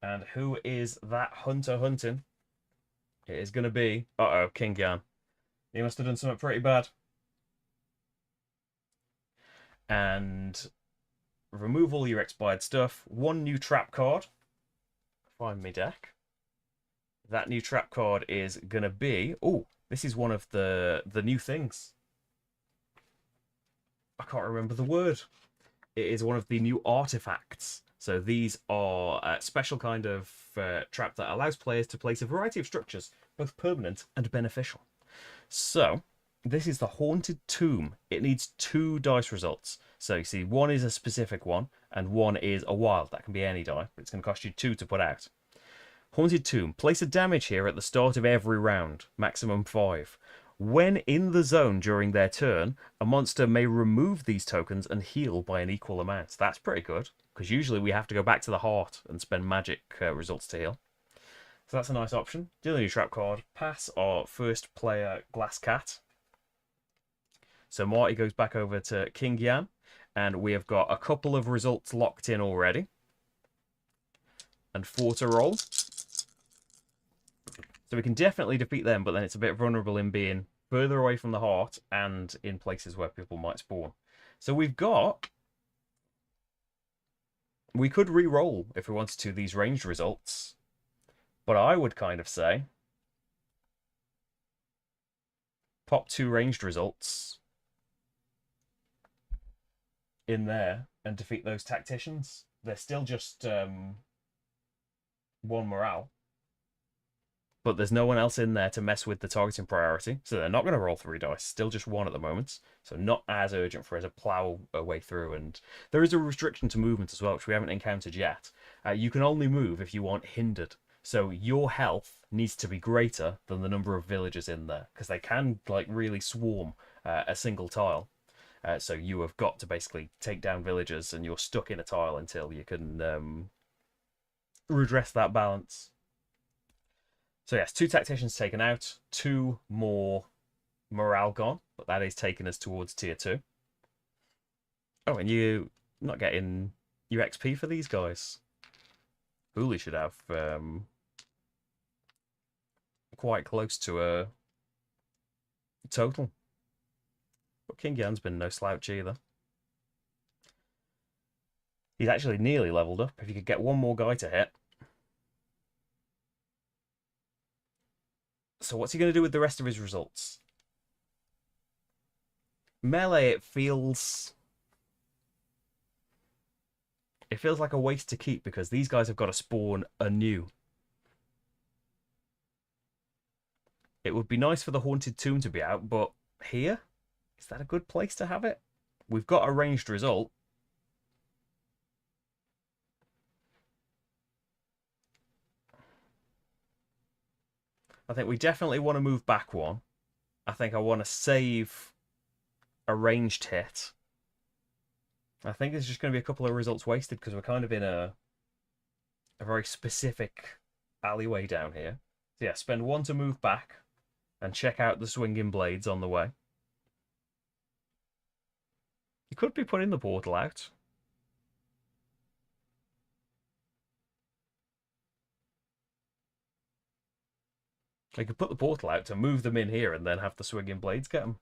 Speaker 1: And who is that hunter hunting? It is going to be... King Yan. He must have done something pretty bad. And remove all your expired stuff. 1 new trap card. Find me deck. That new trap card is going to be... Oh, this is one of the new things. I can't remember the word. It is one of the new artifacts. So these are a special kind of trap that allows players to place a variety of structures, both permanent and beneficial. So this is the Haunted Tomb. It needs 2 dice results. So you see, 1 is a specific one, and 1 is a wild. That can be any die, but it's going to cost you 2 to put out. Haunted Tomb. Place a damage here at the start of every round, maximum 5. When in the zone during their turn, a monster may remove these tokens and heal by an equal amount. That's pretty good, because usually we have to go back to the heart and spend magic results to heal. So that's a nice option. Deal a new trap card. Pass our first player, Glass Cat. So Marty goes back over to King Yan, and we have got a couple of results locked in already. And 4 to roll. So we can definitely defeat them, but then it's a bit vulnerable in being further away from the heart and in places where people might spawn. So we've got... We could re-roll, if we wanted to, these ranged results. But I would kind of say... Pop 2 ranged results in there and defeat those tacticians. They're still just 1 morale. But there's no one else in there to mess with the targeting priority, so they're not going to roll 3 dice. Still just 1 at the moment, so not as urgent for us to plow a way through. And there is a restriction to movement as well, which we haven't encountered yet. You can only move if you aren't hindered, so your health needs to be greater than the number of villagers in there, because they can like really swarm a single tile. So you have got to basically take down villagers, and you're stuck in a tile until you can redress that balance. So yes, 2 tacticians taken out, 2 more morale gone, but that is taking us towards tier 2. Oh, and you're not getting your XP for these guys. Bully should have quite close to a total. But King Yan's been no slouch either. He's actually nearly leveled up. If you could get 1 more guy to hit. So what's he going to do with the rest of his results? Melee, it feels like a waste to keep, because these guys have got to spawn anew. It would be nice for the Haunted Tomb to be out, but here? Is that a good place to have it? We've got a ranged result. I think we definitely want to move back 1. I think I want to save a ranged hit. I think there's just going to be a couple of results wasted, because we're kind of in a very specific alleyway down here. So yeah, spend 1 to move back and check out the swinging blades on the way. You could be putting the portal out. They could put the portal out to move them in here and then have the swinging blades get them.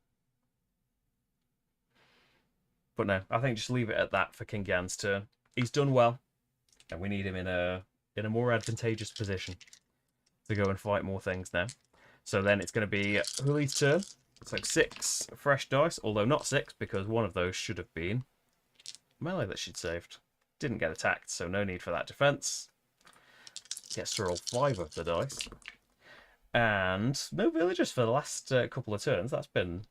Speaker 1: But no, I think just leave it at that for King Yan's turn. He's done well, and we need him in a in a more advantageous position to go and fight more things now. So then it's going to be Huli's turn. So 6 fresh dice, although not 6 because one of those should have been melee that she'd saved. Didn't get attacked, so no need for that defense. Gets to roll 5 of the dice. And no villagers for the last couple of turns. That's been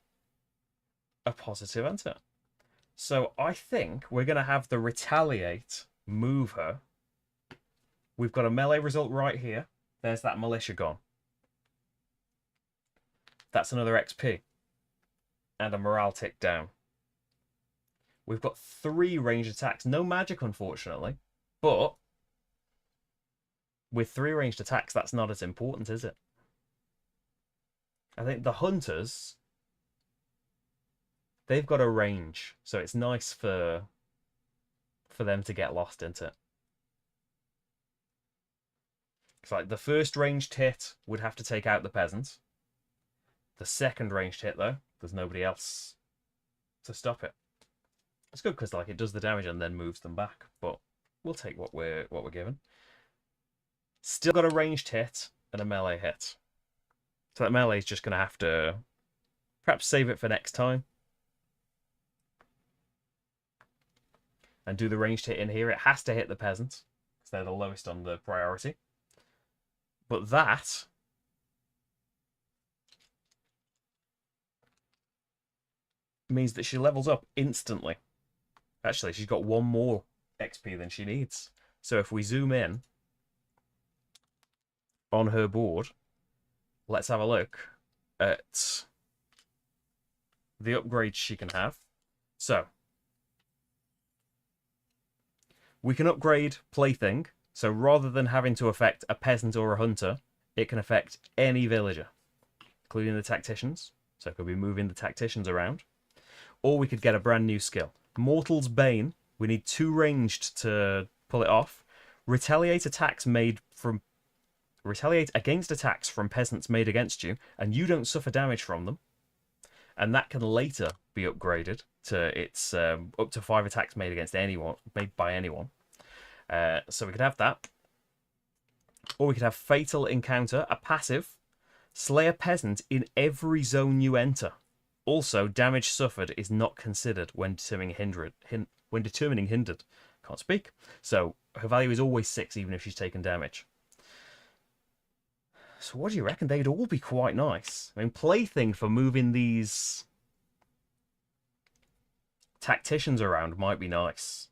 Speaker 1: a positive answer. So I think we're going to have the retaliate move her. We've got a melee result right here. There's that militia gone. That's another XP. And a morale tick down. We've got 3 ranged attacks. No magic, unfortunately. But with 3 ranged attacks, that's not as important, is it? I think the hunters, they've got a range. So it's nice for them to get lost into it. It's like the first ranged hit would have to take out the peasant. The second ranged hit, though, there's nobody else to stop it. It's good because like it does the damage and then moves them back, but we'll take what we're given. Still got a ranged hit and a melee hit. So that melee is just going to have to perhaps save it for next time. And do the ranged hit in here. It has to hit the peasant because they're the lowest on the priority. But that means that she levels up instantly. Actually, she's got 1 more XP than she needs. So if we zoom in on her board, let's have a look at the upgrades she can have. So we can upgrade Plaything. So rather than having to affect a peasant or a hunter, it can affect any villager, including the tacticians. So it could be moving the tacticians around. Or we could get a brand new skill. Mortal's Bane. We need 2 ranged to pull it off. Retaliate against attacks from peasants made against you, and you don't suffer damage from them. And that can later be upgraded to its up to 5 attacks made by anyone. So we could have that. Or we could have Fatal Encounter, a passive. Slay a peasant in every zone you enter. Also, damage suffered is not considered when determining hindered. Can't speak. So her value is always 6, even if she's taken damage. So what do you reckon? They'd all be quite nice. I mean, Plaything for moving these tacticians around might be nice.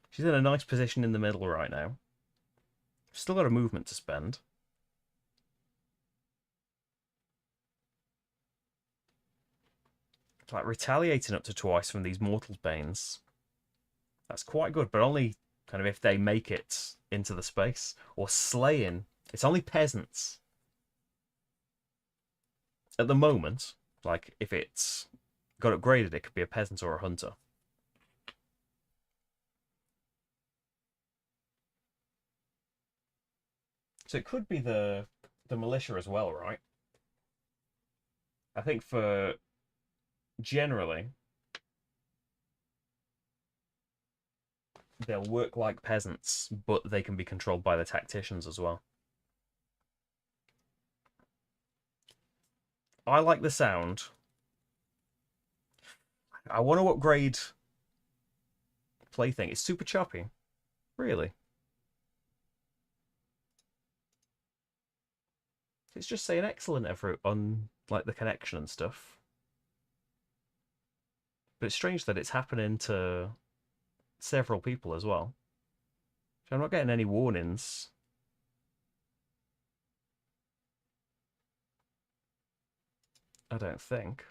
Speaker 1: She's in a nice position in the middle right now. Still got a movement to spend. Like retaliating up to twice from these Mortal's Banes. That's quite good, but only kind of if they make it into the space. Or slaying. It's only peasants. At the moment, like if it's got upgraded, it could be a peasant or a hunter. So it could be the militia as well, right? I think for generally they'll work like peasants, but they can be controlled by the tacticians as well. I like the sound. I want to upgrade Plaything. It's super choppy. Really. It's just saying excellent effort on like the connection and stuff. But it's strange that it's happening to several people as well. I'm not getting any warnings. I don't think.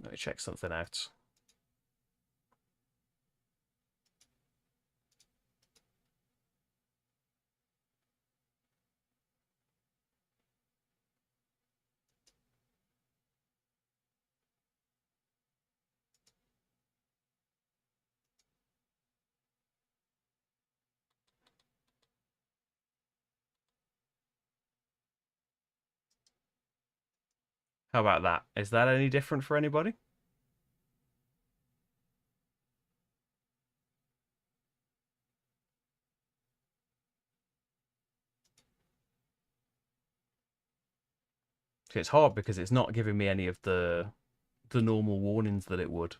Speaker 1: Let me check something out. How about that? Is that any different for anybody? It's hard because it's not giving me any of the normal warnings that it would.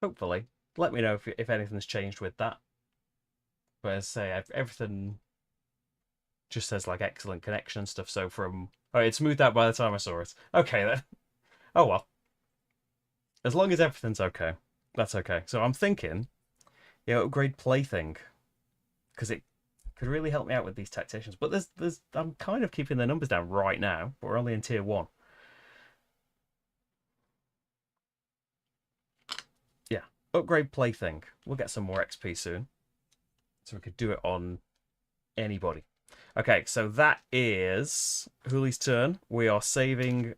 Speaker 1: Hopefully. Let me know if anything's changed with that. But as I say, everything just says like excellent connection and stuff. So from it smoothed out by the time I saw it. Okay then. Oh well. As long as everything's okay, that's okay. So I'm thinking, upgrade plaything because it could really help me out with these tacticians. But I'm kind of keeping the numbers down right now. But we're only in tier 1. Yeah, upgrade plaything. We'll get some more XP soon, so we could do it on anybody. Okay, so that is Hooli's turn. We are saving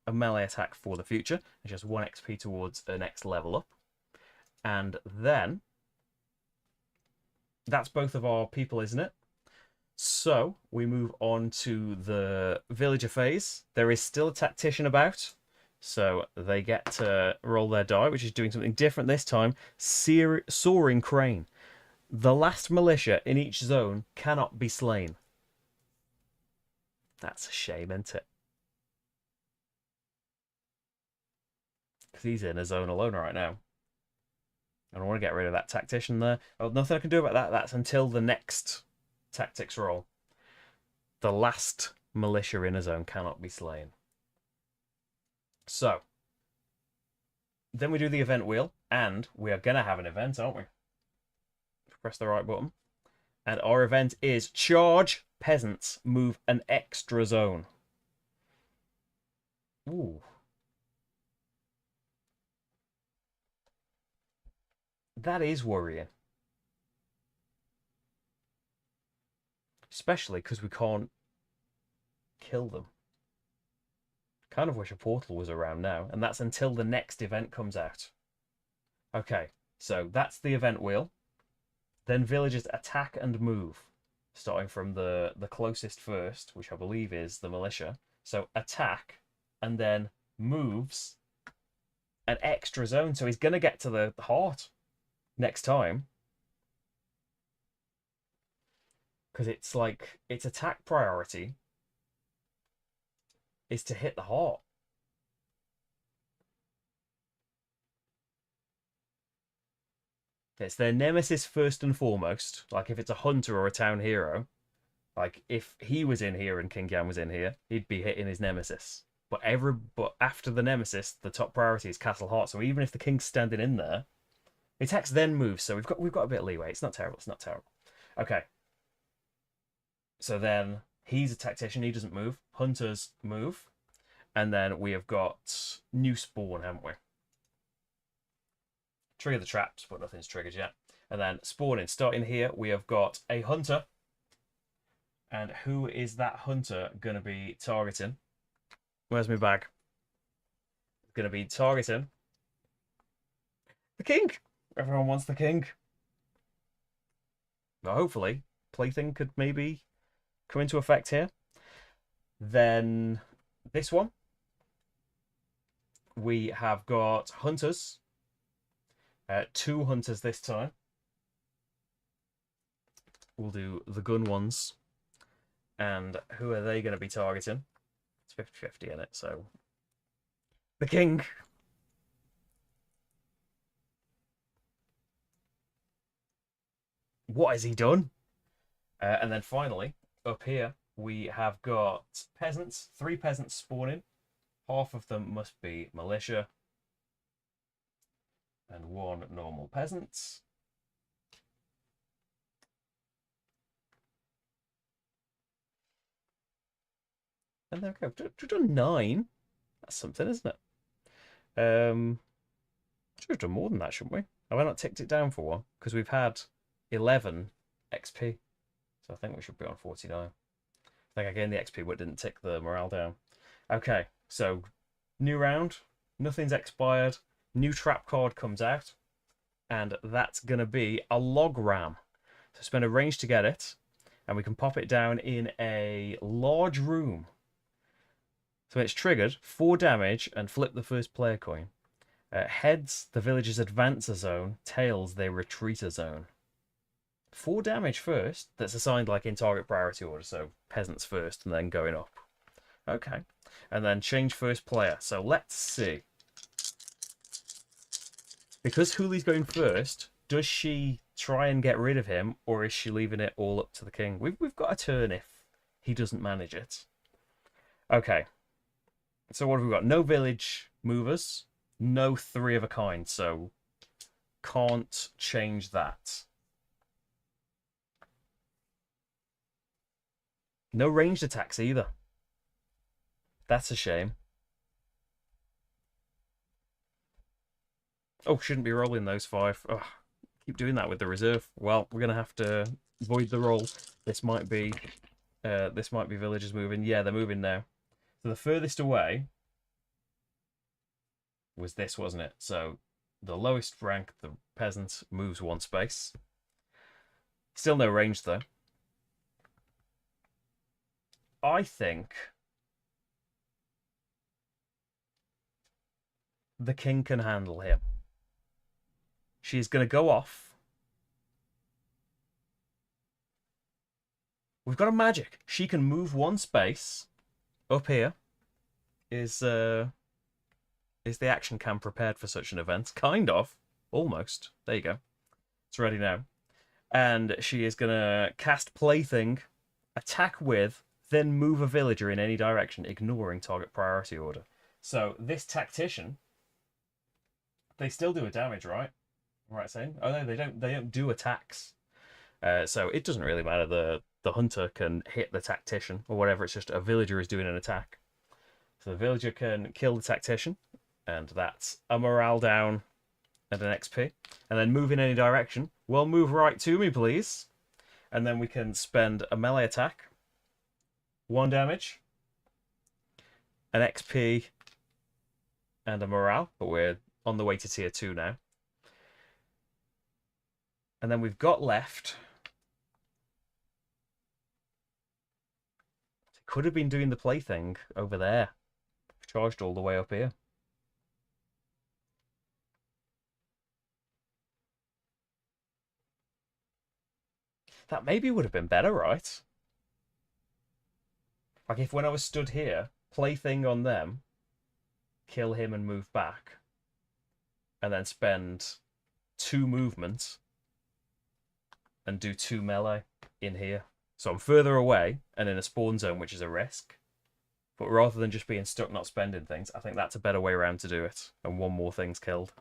Speaker 1: a melee attack for the future. It's just 1 XP towards the next level up. And then that's both of our people, isn't it? So we move on to the villager phase. There is still a tactician about, so they get to roll their die, which is doing something different this time. Soaring crane. The last militia in each zone cannot be slain. That's a shame, isn't it? Because he's in a zone alone right now. I don't want to get rid of that tactician there. Well, nothing I can do about that. That's until the next tactics roll. The last militia in a zone cannot be slain. So, then we do the event wheel, and we are going to have an event, aren't we? Press the right button. And our event is charge peasants, move an extra zone. Ooh. That is worrying. Especially because we can't kill them. Kind of wish a portal was around now, and that's until the next event comes out. Okay, so that's the event wheel. Then villagers attack and move, starting from the closest first, which I believe is the militia. So attack, and then moves an extra zone. So he's going to get to the heart next time. Because it's like, its attack priority is to hit the heart. It's their nemesis first and foremost. Like if it's a hunter or a town hero, like if he was in here and King Yan was in here, he'd be hitting his nemesis. But after the nemesis, the top priority is Castle Heart. So even if the king's standing in there, the attacks then moves. So we've got a bit of leeway. It's not terrible. It's not terrible. Okay. So then he's a tactician. He doesn't move. Hunters move. And then we have got new spawn, haven't we? Trigger the traps, but nothing's triggered yet. And then spawning. Starting here, we have got a hunter. And who is that hunter going to be targeting? Where's my bag? It's going to be targeting the king. Everyone wants the king. Well, hopefully, plaything could maybe come into effect here. Then this one. We have got hunters. 2 hunters this time. We'll do the gun ones. And who are they going to be targeting? It's 50-50 in it, so... The king! What has he done? And then finally, up here, we have got peasants. 3 peasants spawning. Half of them must be militia. And 1 normal peasant. And there we go. We've done 9. That's something, isn't it? Should have done more than that, shouldn't we? Have I not ticked it down for one? Because we've had 11 XP. So I think we should be on 49. I think I gained the XP but didn't tick the morale down. Okay, so new round. Nothing's expired. New trap card comes out. And that's going to be a log ram. So spend a range to get it. And we can pop it down in a large room. So when it's triggered, 4 damage and flip the first player coin. Heads, the villagers advance a zone. Tails, they retreat a zone. 4 damage first. That's assigned like in target priority order. So peasants first and then going up. Okay. And then change first player. So let's see. Because Hooli's going first, does she try and get rid of him, or is she leaving it all up to the king? We've got a turn if he doesn't manage it. Okay. So what have we got? No village movers. No 3 of a kind, so can't change that. No ranged attacks either. That's a shame. Oh, shouldn't be rolling those 5. Oh, keep doing that with the reserve. Well, we're gonna have to void the roll. This might be villagers moving. Yeah, they're moving now. So the furthest away was this, wasn't it? So the lowest rank, the peasant, moves 1 space. Still no range though. I think the king can handle him. She's going to go off. We've got a magic. She can move 1 space. Up here is the action cam prepared for such an event? Kind of. Almost. There you go. It's ready now. And she is going to cast Plaything, attack with, then move a villager in any direction, ignoring target priority order. So this tactician, they still do a damage, right? Right saying? Oh no, they don't do attacks. So it doesn't really matter. The hunter can hit the tactician or whatever. It's just a villager is doing an attack. So the villager can kill the tactician, and that's a morale down and an XP. And then move in any direction. Well, move right to me, please. And then we can spend a melee attack. 1 damage. An XP. And a morale. But we're on the way to tier 2 now. And then we've got left. It could have been doing the Plaything over there. Charged all the way up here. That maybe would have been better, right? Like if when I was stood here, Plaything on them, kill him and move back, and then spend 2 movements and do 2 melee in here. So I'm further away and in a spawn zone, which is a risk. But rather than just being stuck not spending things, I think that's a better way around to do it. And 1 more thing's killed.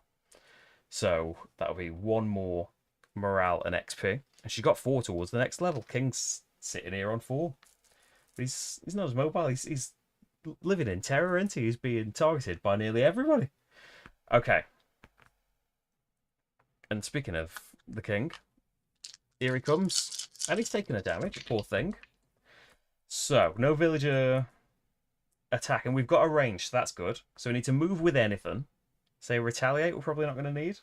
Speaker 1: So that'll be 1 more morale and XP. And she got 4 towards the next level. King's sitting here on 4. But he's not as mobile. He's living in terror, isn't he? He's being targeted by nearly everybody. Okay. And speaking of the king, here he comes. And he's taking a damage, poor thing. So, no villager attack. And we've got a range, so that's good. So we need to move with anything. Say retaliate, we're probably not going to need.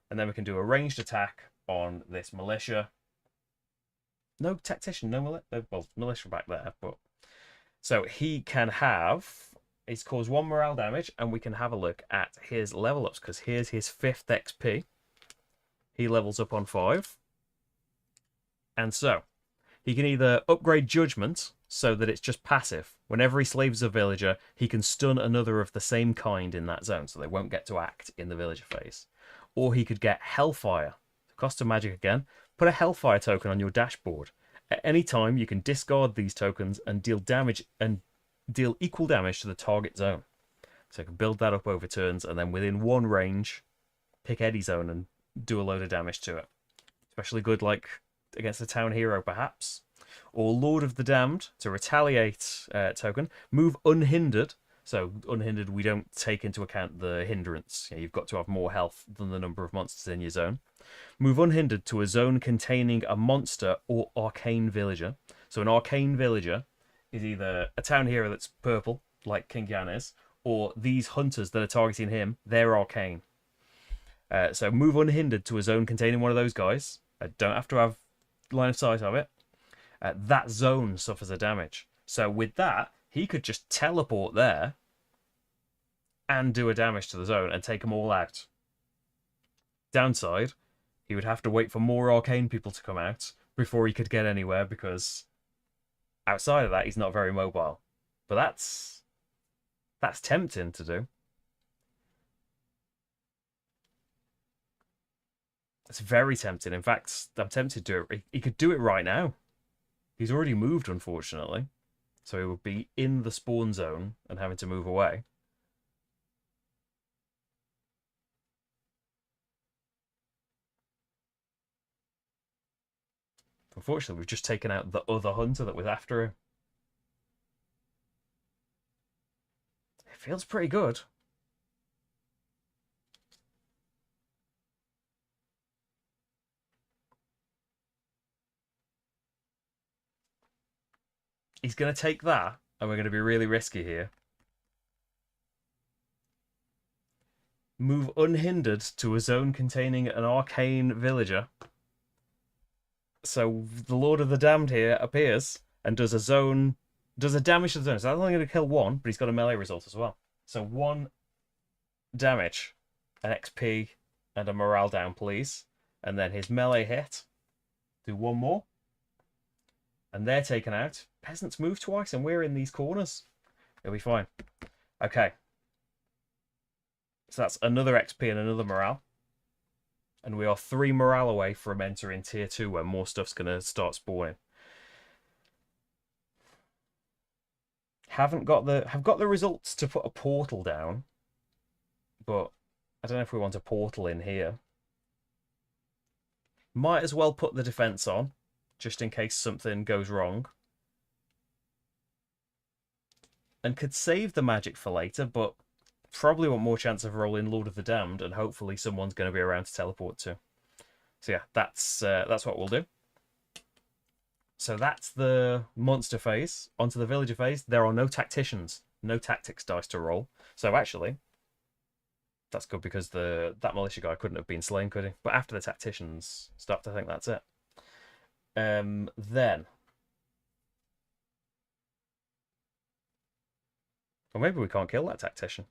Speaker 1: And then we can do a ranged attack on this militia. No tactician, no militia. Well, militia back there, but... So he can have... He's caused 1 morale damage, and we can have a look at his level ups, because here's his 5th XP. He levels up on 5. And so, he can either upgrade Judgment so that it's just passive. Whenever he slaves a villager, he can stun another of the same kind in that zone, so they won't get to act in the villager phase. Or he could get Hellfire. Cost of magic again. Put a Hellfire token on your dashboard. At any time, you can discard these tokens and deal equal damage to the target zone. So you can build that up over turns, and then within 1 range, pick any zone and do a load of damage to it. Especially good, like, against the town hero, perhaps. Or Lord of the Damned, to retaliate token. Move unhindered So unhindered, we don't take into account the hindrance. You've got to have more health than the number of monsters in your zone. Move unhindered to a zone containing a monster or arcane villager. So an arcane villager is either a town hero that's purple, like King Yan is, or these hunters that are targeting him, they're arcane. So move unhindered to a zone containing one of those guys. Don't have to have line of sight of it. That zone suffers a damage. So with that, he could just teleport there and do a damage to the zone and take them all out. Downside, he would have to wait for more arcane people to come out before he could get anywhere, because outside of that, he's not very mobile. But that's tempting to do. It's very tempting. In fact, I'm tempted to do it. He could do it right now. He's already moved, unfortunately. So he would be in the spawn zone and having to move away. Unfortunately, we've just taken out the other hunter that was after him. It feels pretty good. He's going to take that, and we're going to be really risky here. Move unhindered to a zone containing an arcane villager. So the Lord of the Damned here appears and does a damage to the zone. So that's only going to kill one, but he's got a melee result as well. So 1 damage, an XP, and a morale down, please. And then his melee hit. Do 1 more. And they're taken out. Peasants move twice, and we're in these corners. It'll be fine. Okay. So that's another XP and another morale. And we are 3 morale away from entering tier 2, where more stuff's going to start spawning. Have got the results to put a portal down, but I don't know if we want a portal in here. Might as well put the defense on, just in case something goes wrong. And could save the magic for later, but probably want more chance of rolling Lord of the Damned, and hopefully someone's going to be around to teleport to. So yeah, that's what we'll do. So that's the monster phase. Onto the villager phase. There are no tacticians, no tactics dice to roll. So actually, that's good, because that militia guy couldn't have been slain, could he? But after the tacticians stopped, I think that's it. Then or maybe we can't kill that tactician.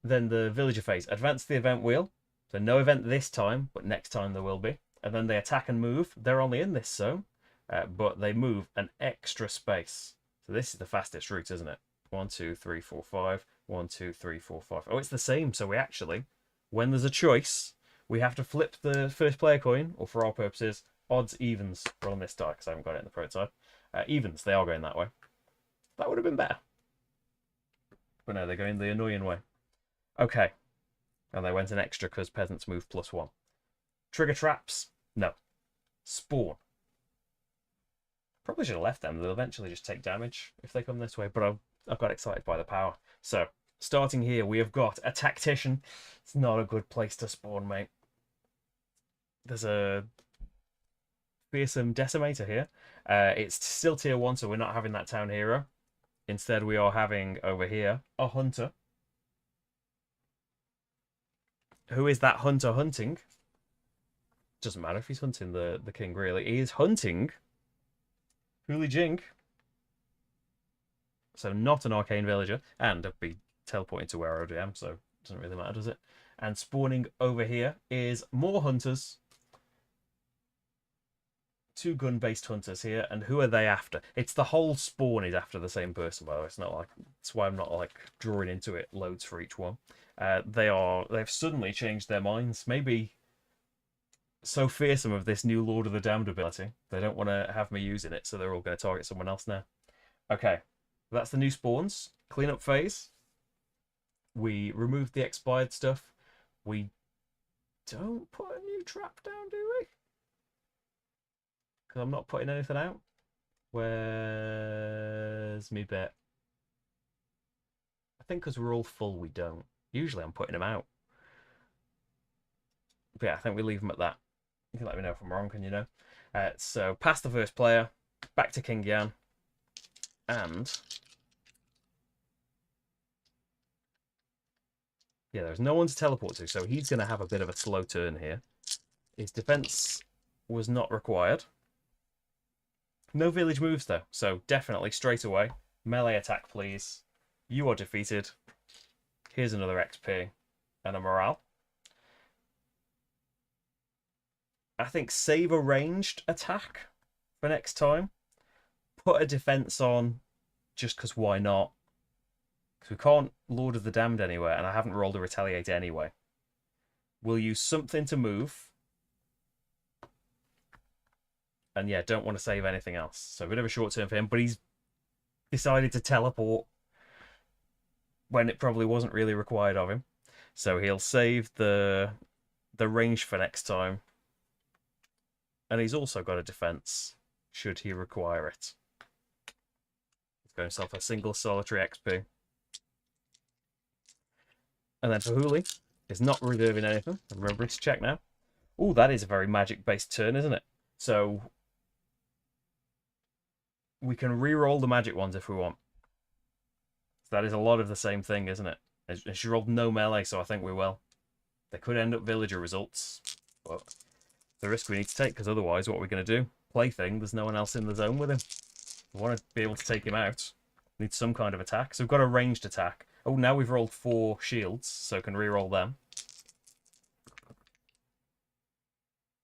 Speaker 1: Then the villager phase. Advance the event wheel. So no event this time, but next time there will be. And then they attack and move. They're only in this zone, but they move an extra space. So this is the fastest route, isn't it? 1, 2, 3, 4, 5. 1, 2, 3, 4, 5. Oh, it's the same. So we actually, when there's a choice, we have to flip the first player coin, or for our purposes, odds, evens on this die, because I haven't got it in the prototype. Evens, they are going that way. That would have been better. But no, they're going the annoying way. Okay. And they went an extra because peasants move +1. Trigger traps? No. Spawn. Probably should have left them. They'll eventually just take damage if they come this way. But I've got excited by the power. So, starting here, we have got a tactician. It's not a good place to spawn, mate. There's a fearsome decimator here. It's still tier 1, so we're not having that town hero. Instead, we are having, over here, a hunter. Who is that hunter hunting? Doesn't matter if he's hunting the king, really. He is hunting Huli Jink. So not an arcane villager. And I'd be teleporting to where I already am, so it doesn't really matter, does it? And spawning over here is more hunters. 2 gun-based hunters here, and who are they after? It's the whole spawn is after the same person, by the way. It's not like, that's why I'm not like drawing into it loads for each one. They've suddenly changed their minds. Maybe so fearsome of this new Lord of the Damned ability, they don't want to have me using it, so they're all going to target someone else now. Okay, that's the new spawns. Cleanup phase. We removed the expired stuff. We don't put a new trap down, do we? Because I'm not putting anything out. Where's me bit? think because we're all full, we don't. Usually I'm putting them out. But yeah, I think we leave them at that. You can let me know if I'm wrong, can you know? So past the first player, back to King Yan. And yeah, there's no one to teleport to, so he's going to have a bit of a slow turn here. His defense was not required. No village moves, though, so definitely straight away. Melee attack, please. You are defeated. Here's another XP and a morale. I think save a ranged attack for next time. Put a defense on, just because why not? Because we can't Lord of the Damned anywhere, and I haven't rolled a retaliate anyway. We'll use something to move. And yeah, don't want to save anything else. So a bit of a short term for him, but he's decided to teleport when it probably wasn't really required of him. So he'll save the range for next time. And he's also got a defense, should he require it. He's got himself a single solitary XP. And then for Hooli, is not reserving anything. Remember to check now. Oh, that is a very magic-based turn, isn't it? So we can re-roll the magic ones if we want. So that is a lot of the same thing, isn't it? And she rolled no melee, so I think we will. They could end up villager results, but the risk we need to take, because otherwise what are we going to do? Plaything, there's no one else in the zone with him. We want to be able to take him out. Need some kind of attack. So we've got a ranged attack. Oh, now we've rolled 4 shields, so can re-roll them.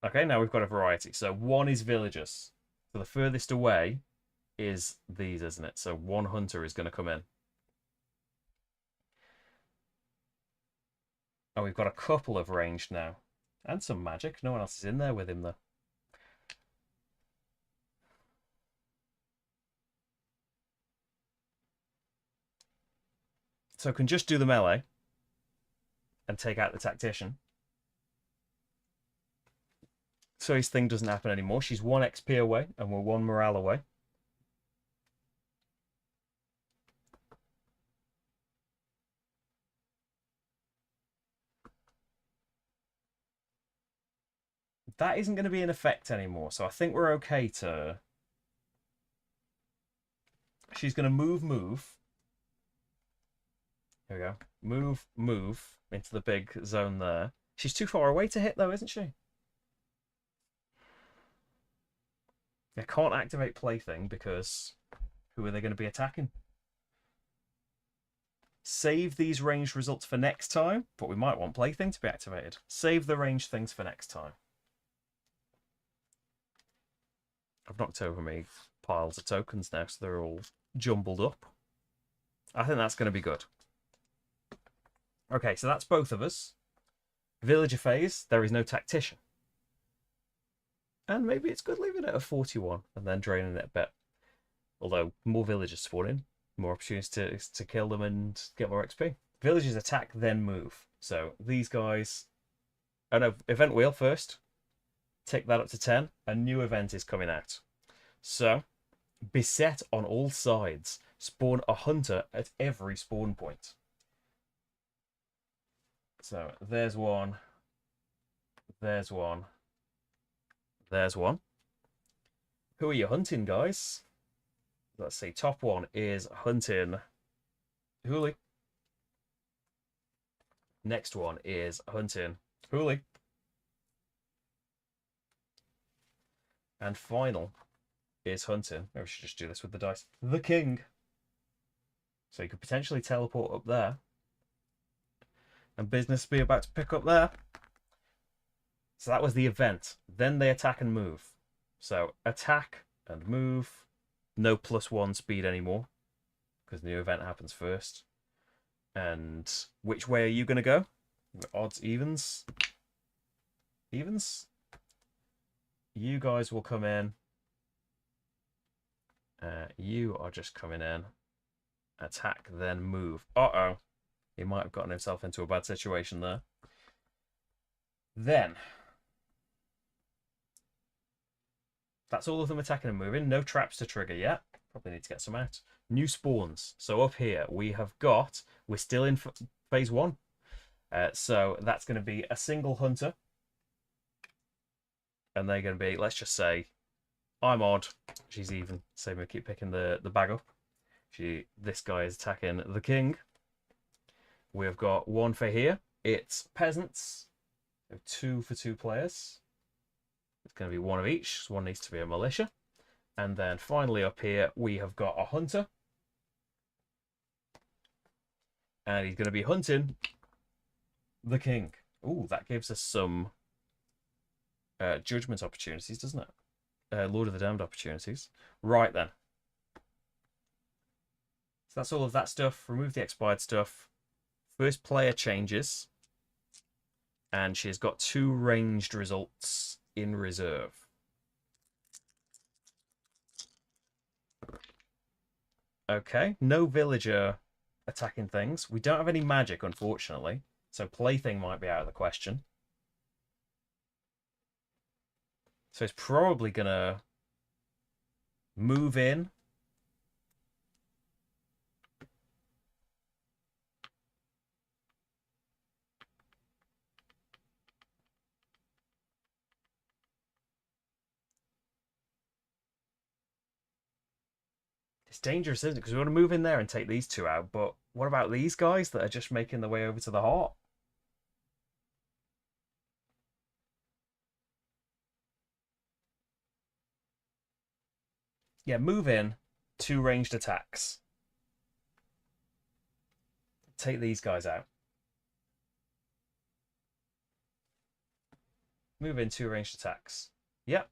Speaker 1: Okay, now we've got a variety. So 1 is villagers. So the furthest away is these, isn't it? So 1 hunter is going to come in. Oh, we've got a couple of ranged now. And some magic. No one else is in there with him, though. So can just do the melee and take out the tactician. So his thing doesn't happen anymore. She's 1 XP away, and we're 1 morale away. That isn't going to be in effect anymore, so I think we're okay to... She's going to move. Here we go. Move into the big zone there. She's too far away to hit, though, isn't she? They can't activate Plaything because who are they going to be attacking? Save these ranged results for next time, but we might want Plaything to be activated. Save the ranged things for next time. I've knocked over me piles of tokens now, so they're all jumbled up. I think that's going to be good. Okay, so that's both of us. Villager phase, there is no tactician. And maybe it's good leaving it at 41 and then draining it a bit. Although more villagers spawn in, more opportunities to kill them and get more XP. Villagers attack, then move. So these guys... Oh no, event wheel first. Tick that up to 10. A new event is coming out. So, beset on all sides. Spawn a hunter at every spawn point. So, there's one. There's one. There's one. Who are you hunting, guys? Let's see. Top one is hunting Hooli. Next one is hunting Hooli. And final is hunting. Maybe we should just do this with the dice. The king. So you could potentially teleport up there. And business be about to pick up there. So that was the event. Then they attack and move. So attack and move. No +1 speed anymore. Because the new event happens first. And which way are you going to go? Odds, evens? Evens? You guys will come in. You are just coming in. Attack, then move. Uh-oh. He might have gotten himself into a bad situation there. Then. That's all of them attacking and moving. No traps to trigger yet. Probably need to get some out. New spawns. So up here we have got, we're still in phase 1. So that's going to be a single hunter. And they're going to be, let's just say, I'm odd. She's even. So we keep picking the bag up. This guy is attacking the king. We've got one for here. It's peasants. 2 for 2 players. It's going to be one of each. So one needs to be a militia. And then finally up here, we have got a hunter. And he's going to be hunting the king. Ooh, that gives us some judgment opportunities, doesn't it? Lord of the Damned opportunities. Right then. So that's all of that stuff. Remove the expired stuff. First player changes. And she's got 2 ranged results in reserve. Okay, no villager attacking things. We don't have any magic, unfortunately. So plaything might be out of the question. So it's probably going to move in. It's dangerous, isn't it? Because we want to move in there and take these 2 out. But what about these guys that are just making their way over to the heart? Yeah, move in. 2 ranged attacks. Take these guys out. Move in 2 ranged attacks. Yep.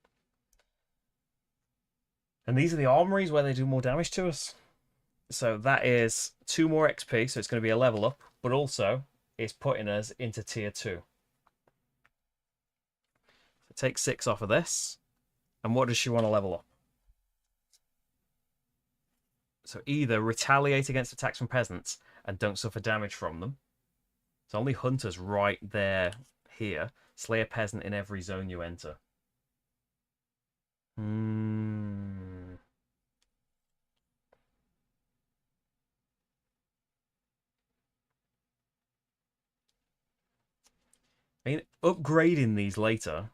Speaker 1: And these are the armories where they do more damage to us. So that is 2 more XP, so it's going to be a level up, but also it's putting us into tier 2. So take 6 off of this. And what does she want to level up? So either retaliate against attacks from peasants and don't suffer damage from them. So only hunters right there here. Slay a peasant in every zone you enter. I mean, upgrading these later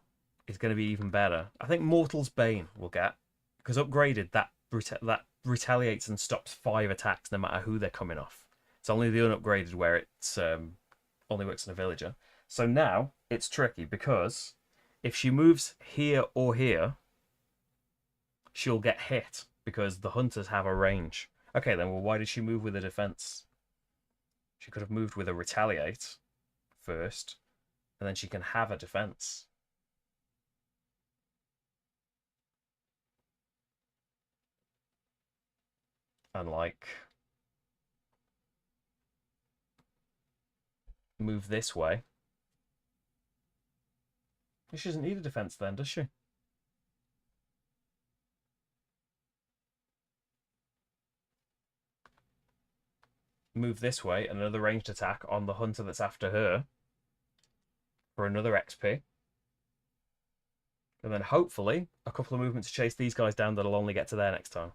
Speaker 1: is going to be even better. I think Mortal's Bane we'll get, because upgraded, that retaliates and stops 5 attacks no matter who they're coming off. It's only the unupgraded where it's only works on a villager. So now it's tricky because if she moves here or here, she'll get hit because the hunters have a range. Okay, then, well, why did she move with a defense? She could have moved with a retaliate first, and then she can have a defense. And, like, move this way. She doesn't need a defense then, does she? Move this way, and another ranged attack on the hunter that's after her for another XP. And then hopefully a couple of movements to chase these guys down that'll only get to there next time.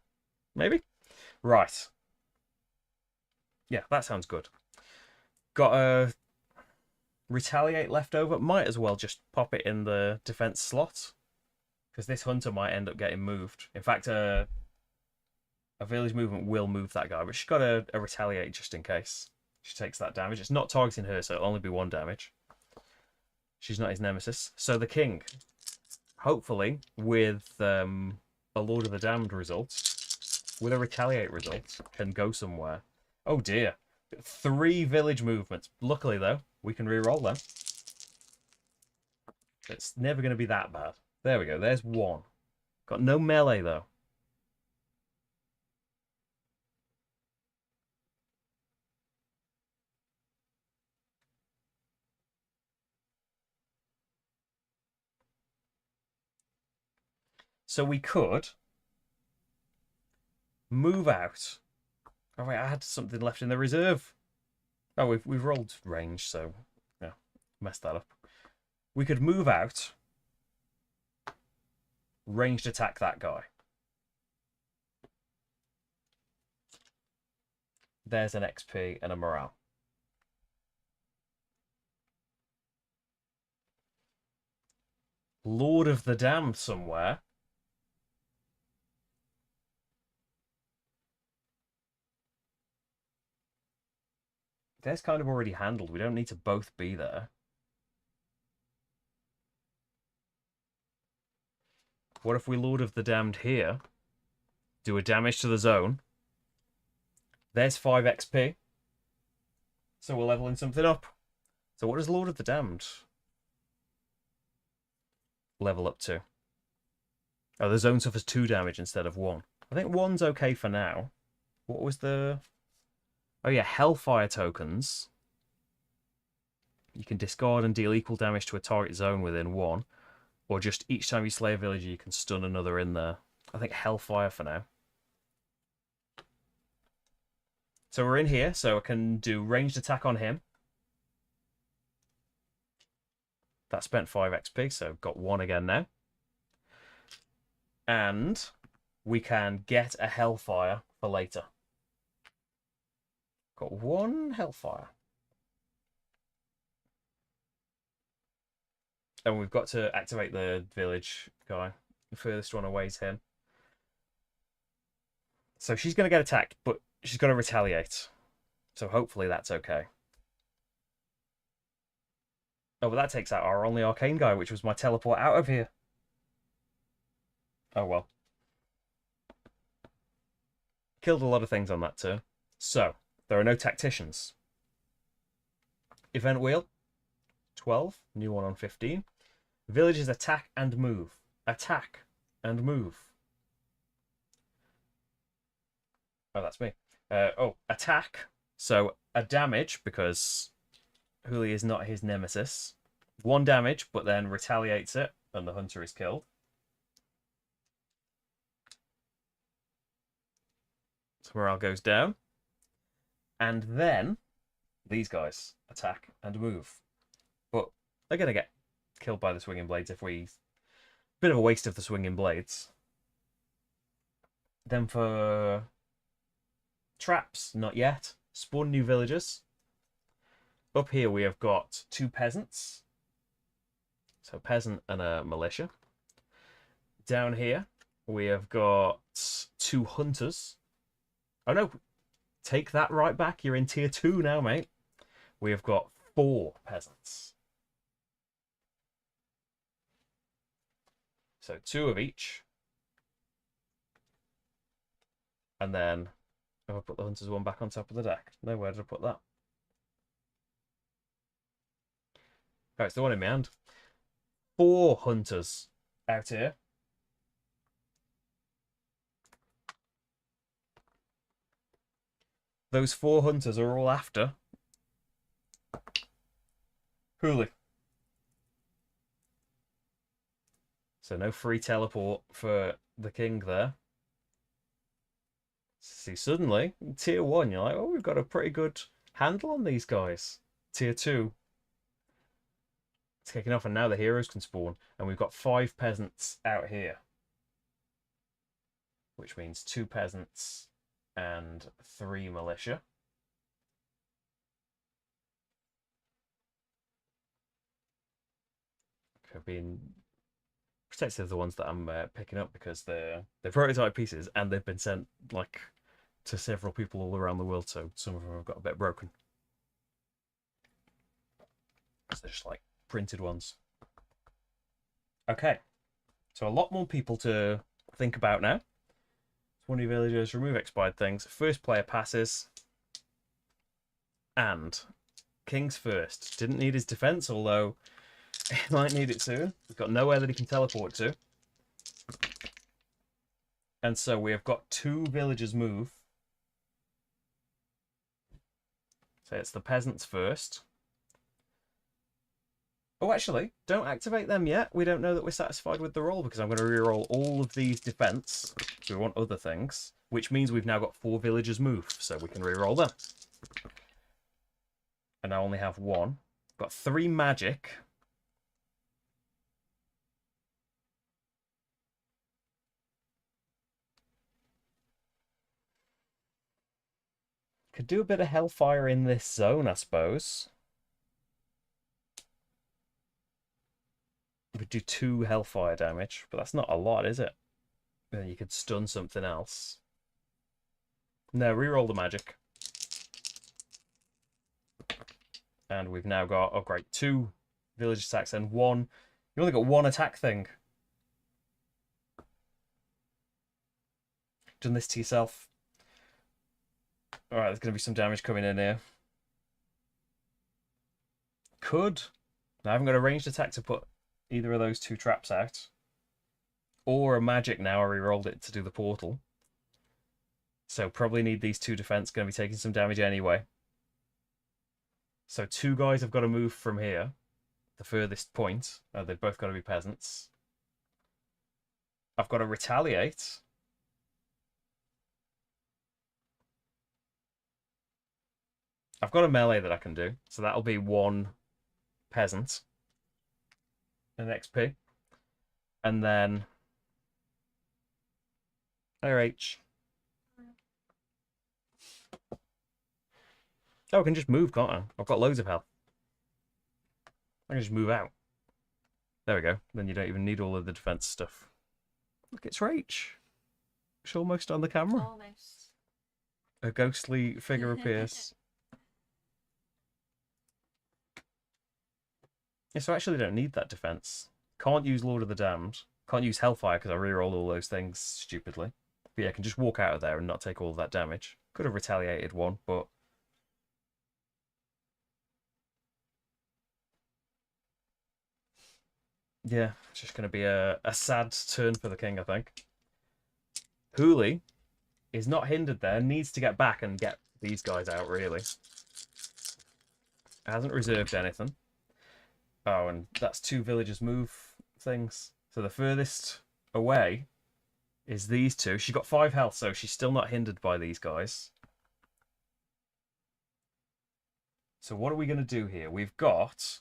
Speaker 1: Maybe? Right. Yeah, that sounds good. Got a retaliate left over. Might as well just pop it in the defense slot, because this hunter might end up getting moved. In fact, a village movement will move that guy, but she's got a retaliate just in case she takes that damage. It's not targeting her, so it'll only be 1 damage. She's not his nemesis. So the king, hopefully with a Lord of the Damned result, with a retaliate result, can go somewhere. Oh dear. 3 village movements. Luckily though, we can re-roll them. It's never going to be that bad. There we go. There's 1. Got no melee though. So we could move out. Oh wait, I had something left in the reserve. Oh, we've rolled range, so yeah, messed that up. We could move out, ranged attack that guy. There's an XP and a morale. Lord of the Damned somewhere. There's kind of already handled. We don't need to both be there. What if we Lord of the Damned here? Do a damage to the zone. There's 5 XP. So we're leveling something up. So what does Lord of the Damned level up to? Oh, the zone suffers 2 damage instead of 1. I think 1's okay for now. What was the... Oh yeah, Hellfire tokens. You can discard and deal equal damage to a target zone within 1. Or just each time you slay a villager, you can stun another in there. I think Hellfire for now. So we're in here, so I can do ranged attack on him. That spent 5 XP, so got 1 again now. And we can get a Hellfire for later. Got 1 Hellfire. And we've got to activate the village guy. The furthest one away is him. So she's going to get attacked, but she's going to retaliate. So hopefully that's okay. Oh, but that takes out our only arcane guy, which was my teleport out of here. Oh well. Killed a lot of things on that turn. So, there are no tacticians. Event wheel. 12. New one on 15. Villagers attack and move. Attack and move. Oh, that's me. Attack. So, a damage, because Huli is not his nemesis. 1 damage, but then retaliates it, and the hunter is killed. So morale goes down. And then these guys attack and move. But they're going to get killed by the swinging blades if we... Bit of a waste of the swinging blades. Then for traps, not yet. Spawn new villagers. Up here we have got 2 peasants. So peasant and a militia. Down here we have got 2 hunters. Oh no, take that right back. You're in tier 2 now, mate. We have got 4 peasants. So 2 of each. And then, have I put the hunters one back on top of the deck? No, where did I put that? Oh, it's the one in my hand. 4 hunters out here. Those 4 hunters are all after Huli. So no free teleport for the king there. See, suddenly, tier 1, you're like, oh, we've got a pretty good handle on these guys. Tier 2. It's kicking off, and now the heroes can spawn. And we've got 5 peasants out here. Which means 2 peasants and 3 militia. Have been protective of the ones that I'm picking up because they're prototype pieces and they've been sent like to several people all around the world, so some of them have got a bit broken. So they're just like printed ones. Okay, so a lot more people to think about now. 20 villagers, remove expired things. First player passes. And King's first. Didn't need his defense, although he might need it soon. He's got nowhere that he can teleport to. And so we have got 2 villagers move. So it's the peasants first. Oh, actually, don't activate them yet. We don't know that we're satisfied with the roll because I'm going to reroll all of these defense. So we want other things, which means we've now got 4 villagers move, so we can reroll them. And I only have 1. Got 3 magic. Could do a bit of hellfire in this zone, I suppose. Would do 2 hellfire damage, but that's not a lot, is it? Then you could stun something else. No, reroll the magic. And we've now got, oh great, 2 village attacks and 1. You only got 1 attack thing. Done this to yourself. Alright, there's going to be some damage coming in here. Could. I haven't got a ranged attack to put either of those 2 traps out. Or a magic now, I rerolled it to do the portal. So probably need these 2 defense, going to be taking some damage anyway. So 2 guys have got to move from here. The furthest point. They've both got to be peasants. I've got to retaliate. I've got a melee that I can do. So that'll be 1 peasant. An XP. And then RH. Oh, I can just move, can't I? I've got loads of health. I can just move out. There we go. Then you don't even need all of the defense stuff. Look, it's Rach. She's almost on the camera.
Speaker 3: Almost.
Speaker 1: A ghostly figure appears. Yeah, so I actually don't need that defense. Can't use Lord of the Damned. Can't use Hellfire because I rerolled all those things stupidly. But yeah, I can just walk out of there and not take all of that damage. Could have retaliated 1, but... yeah, it's just going to be a sad turn for the king, I think. Hooli is not hindered there. Needs to get back and get these guys out, really. Hasn't reserved anything. Oh, and that's 2 villagers move things. So the furthest away is these 2. She got 5 health, so she's still not hindered by these guys. So what are we going to do here? We've got...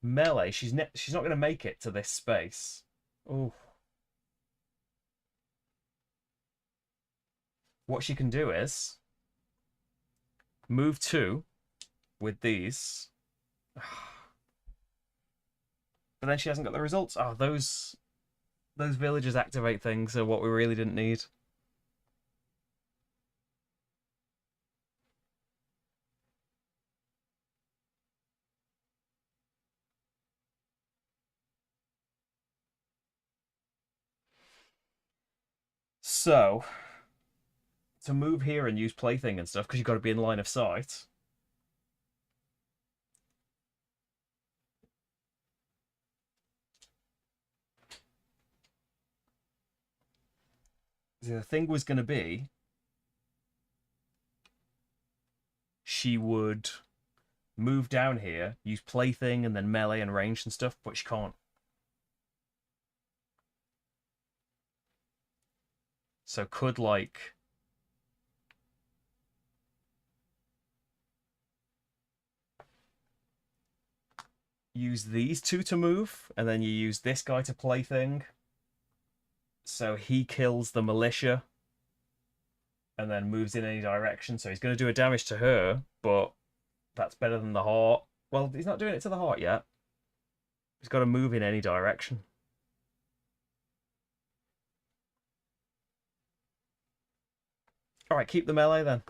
Speaker 1: melee. She's not going to make it to this space. Oh. What she can do is move 2 with these. But then she hasn't got the results. Oh, those villagers activate things are what we really didn't need. So, to move here and use plaything and stuff, because you've got to be in line of sight. The thing was going to be, she would move down here, use plaything and then melee and range and stuff, but she can't. So could, like... use these 2 to move, and then you use this guy to plaything. So he kills the militia and then moves in any direction. So he's going to do a damage to her, but that's better than the heart. Well, he's not doing it to the heart yet. He's got to move in any direction. Alright, keep the melee then.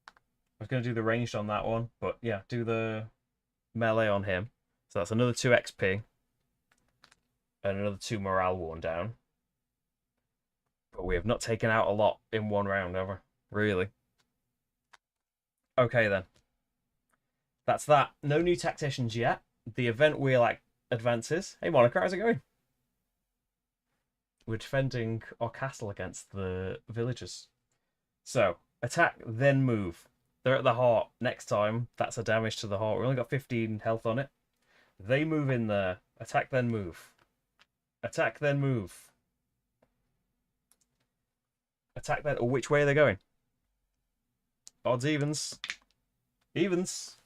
Speaker 1: I was going to do the ranged on that one, but yeah, do the melee on him. So that's another 2 XP. And another 2 morale worn down. But we have not taken out a lot in one round, ever. Really. Okay, then. That's that. No new tacticians yet. The event wheel advances. Hey, Monica, how's it going? We're defending our castle against the villagers. So, attack, then move. They're at the heart. Next time, that's a damage to the heart. We only got 15 health on it. They move in there. Attack, then move. Attack, then move. Attack, then... oh, which way are they going? Odds, evens. Evens.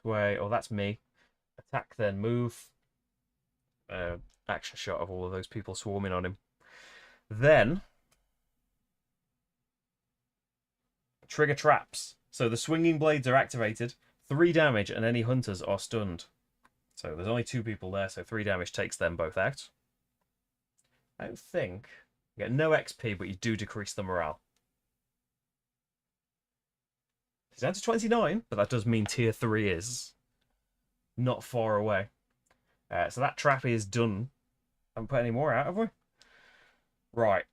Speaker 1: Way. Oh, that's me. Attack, then move. action shot of all of those people swarming on him. Then, trigger traps. So the swinging blades are activated, 3 damage, and any hunters are stunned. So there's only 2 people there, so 3 damage takes them both out. I don't think you get no XP, but you do decrease the morale. It's down to 29, but that does mean tier 3 is not far away. So that trap is done. Haven't put any more out, have we? Right.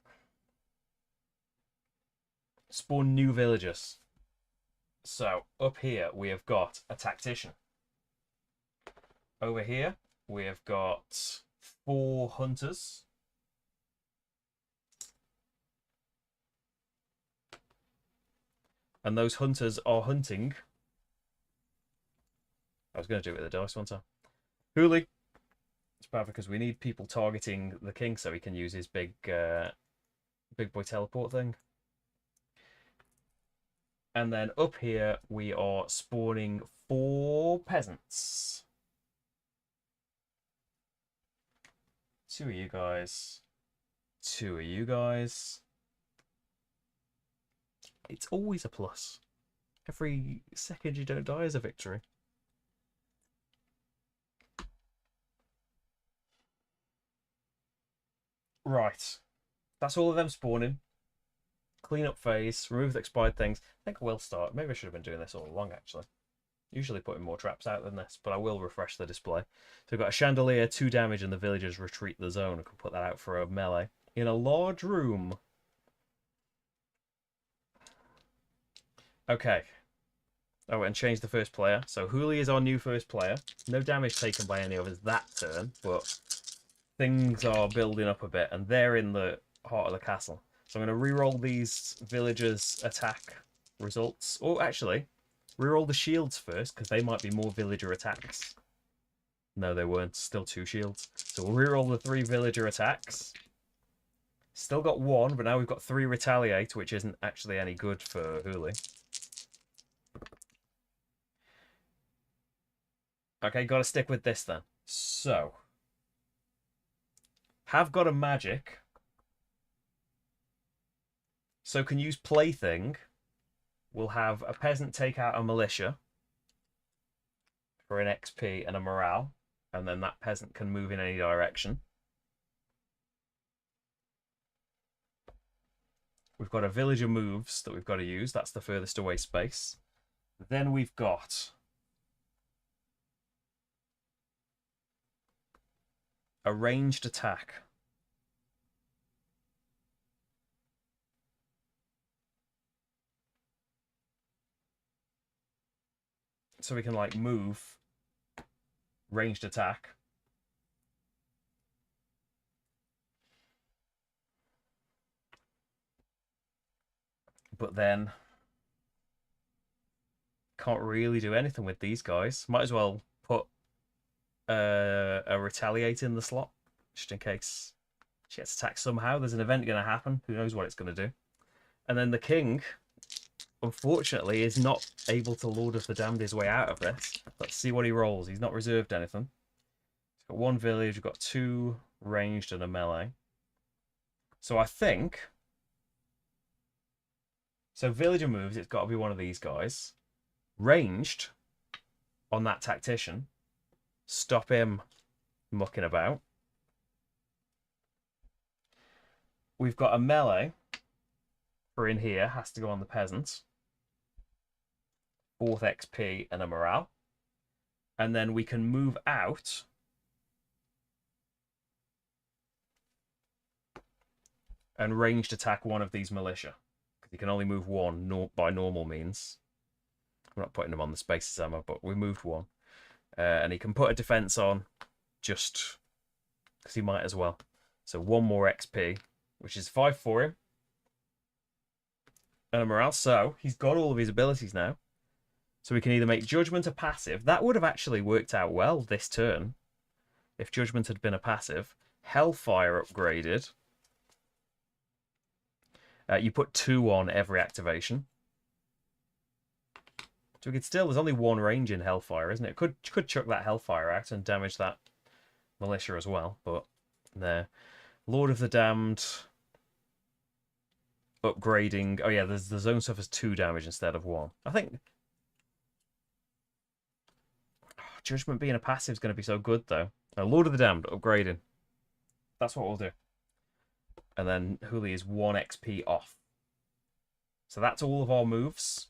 Speaker 1: Spawn new villagers. So up here we have got a tactician. Over here we have got 4 hunters. And those hunters are hunting. I was going to do it with the dice one time. Hooli. It's bad because we need people targeting the king so he can use his big boy teleport thing. And then up here we are spawning 4 peasants. 2 of you guys. 2 of you guys. It's always a plus. Every second you don't die is a victory. Right. That's all of them spawning. Clean up phase, remove the expired things. I think I will start. Maybe I should have been doing this all along, actually. Usually putting more traps out than this, but I will refresh the display. So we've got a chandelier, 2 damage, and the villagers retreat the zone. I can put that out for a melee. In a large room. Okay. Oh, and change the first player. So Hooli is our new first player. No damage taken by any of us that turn, but things are building up a bit, and they're in the heart of the castle. So I'm going to re-roll these villagers' attack results. Or actually, re-roll the shields first, because they might be more villager attacks. No, they weren't. Still 2 shields. So we'll re-roll the 3 villager attacks. Still got 1, but now we've got 3 retaliate, which isn't actually any good for Hooli. Okay, got to stick with this then. So, have got a magic. So can use plaything. We'll have a peasant take out a militia for an XP and a morale, and then that peasant can move in any direction. We've got a villager moves that we've got to use. That's the furthest away space. Then we've got a ranged attack. So we can like move, ranged attack. But then can't really do anything with these guys. Might as well put a retaliate in the slot, just in case she gets attacked somehow. There's an event going to happen. Who knows what it's going to do. And then the king, unfortunately, is not able to Lord of the Damned his way out of this. Let's see what he rolls. He's not reserved anything. He's got 1 village, we've got 2 ranged and a melee. So I think... So villager moves, it's got to be one of these guys. Ranged on that tactician. Stop him mucking about. We've got a melee for in here, has to go on the peasant. 4th XP and a morale. And then we can move out and ranged attack one of these militia. Because you can only move 1 by normal means. I'm not putting them on the spaces ammo, but we moved 1. And he can put a defense on just because he might as well. So 1 more XP, which is 5 for him. And a morale. So he's got all of his abilities now. So we can either make Judgment a passive. That would have actually worked out well this turn if Judgment had been a passive. Hellfire upgraded. You put 2 on every activation. So we could still, there's only 1 range in Hellfire, isn't it? Could chuck that Hellfire out and damage that militia as well, but there. Lord of the Damned upgrading. Oh yeah, the zone suffers 2 damage instead of 1. I think Judgment being a passive is going to be so good though. Lord of the Damned upgrading. That's what we'll do. And then Huli is 1 XP off. So that's all of our moves.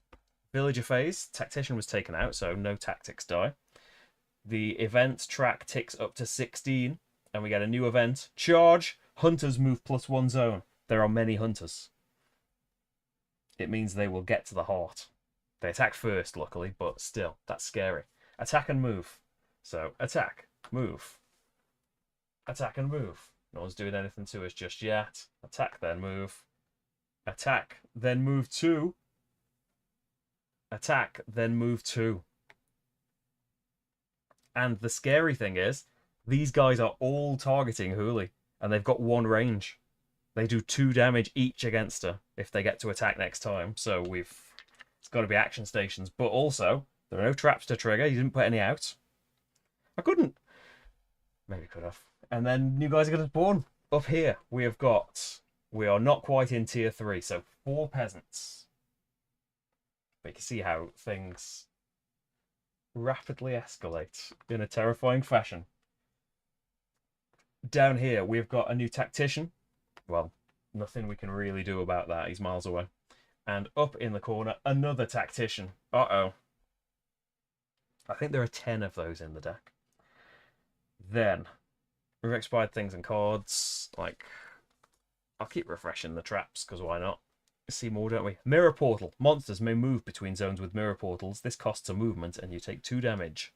Speaker 1: Villager phase, Tactician was taken out, so no tactics die. The event track ticks up to 16, and we get a new event. Charge! Hunters move +1 zone. There are many hunters. It means they will get to the heart. They attack first, luckily, but still, that's scary. Attack and move. So, attack, move. Attack and move. No one's doing anything to us just yet. Attack, then move. Attack, then move 2. Attack, then move 2. And the scary thing is, these guys are all targeting Huli, and they've got 1 range. They do 2 damage each against her if they get to attack next time. So it's got to be action stations. But also, there are no traps to trigger. You didn't put any out. I couldn't. Maybe could have. And then new guys are going to spawn. Up here, we are not quite in tier 3, so 4 peasants. But you can see how things rapidly escalate in a terrifying fashion. Down here, we've got a new tactician. Well, nothing we can really do about that. He's miles away. And up in the corner, another tactician. Uh-oh. I think there are 10 of those in the deck. Then, we've expired things and cards. Like, I'll keep refreshing the traps, because why not? See more, don't we? Mirror portal. Monsters may move between zones with mirror portals. This costs a movement, and you take 2 damage.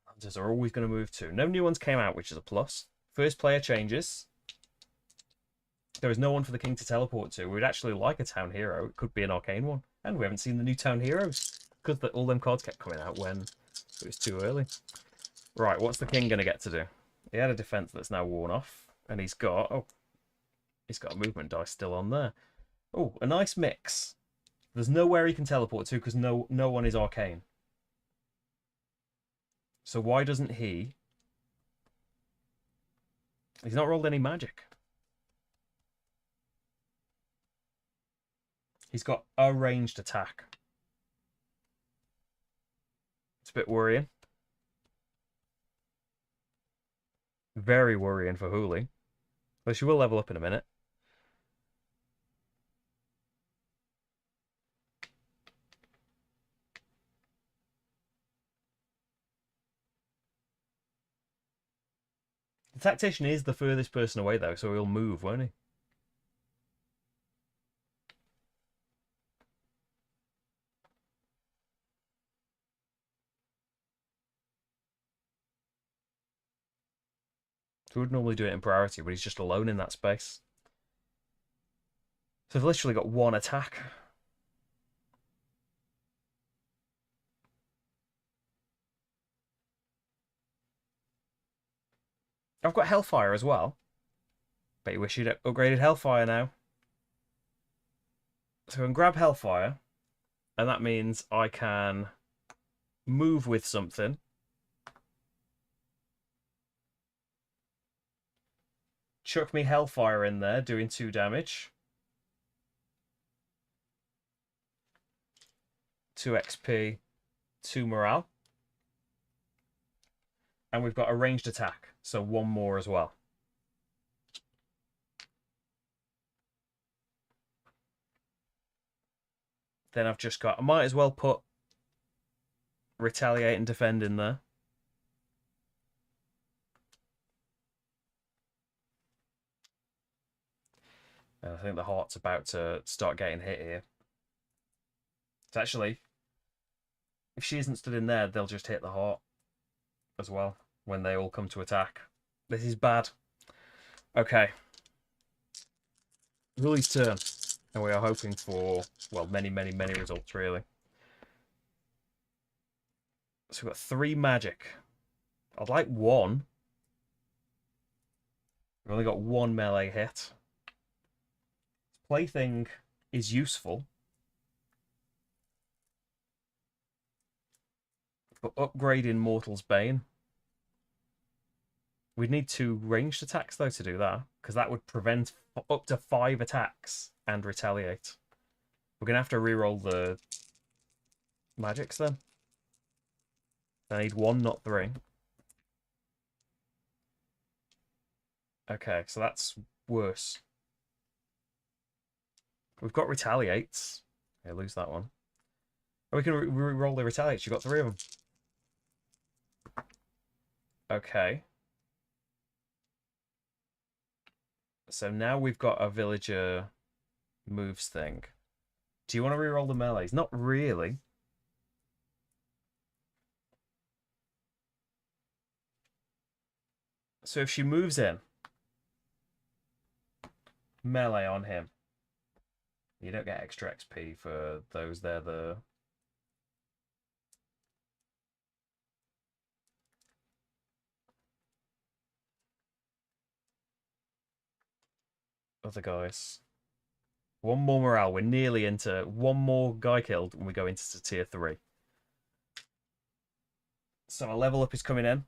Speaker 1: Hunters are always going to move 2. No new ones came out, which is a plus. First player changes. There is no one for the king to teleport to. We'd actually like a town hero. It could be an arcane one. And we haven't seen the new town heroes, because all them cards kept coming out when it was too early. Right, what's the king going to get to do? He had a defense that's now worn off. And he's got a movement dice still on there. Oh, a nice mix. There's nowhere he can teleport to because no one is arcane. So why doesn't he? He's not rolled any magic. He's got a ranged attack. It's a bit worrying. Very worrying for Huli. Though she will level up in a minute. The tactician is the furthest person away, though, so he'll move, won't he? So we would normally do it in priority, but he's just alone in that space. So they've literally got 1 attack. I've got Hellfire as well. Bet you wish you'd upgraded Hellfire now. So I can grab Hellfire, and that means I can move with something. Chuck me Hellfire in there, doing 2 damage. 2 XP, 2 morale. And we've got a ranged attack, so 1 more as well. Then I've just got... I might as well put Retaliate and Defend in there. And I think the heart's about to start getting hit here. It's actually... If she isn't stood in there, they'll just hit the heart as well when they all come to attack. This is bad. Okay. Huli's turn. And we are hoping for, well, many, many, many results, really. So we've got 3 magic. I'd like 1. We've only got 1 melee hit. Plaything is useful. But upgrading Mortal's Bane We'd need 2 ranged attacks, though, to do that, because that would prevent up to 5 attacks and retaliate. We're going to have to reroll the magics, then. I need 1, not 3. Okay, so that's worse. We've got retaliates. Okay, lose that one. Oh, we can re-roll the retaliates. You've got 3 of them. Okay. So now we've got a villager moves thing. Do you want to reroll the melees? Not really. So if she moves in, melee on him. You don't get extra XP for those. They're the... other guys. 1 more morale. We're nearly into 1 more guy killed when we go into tier 3. So a level up is coming in.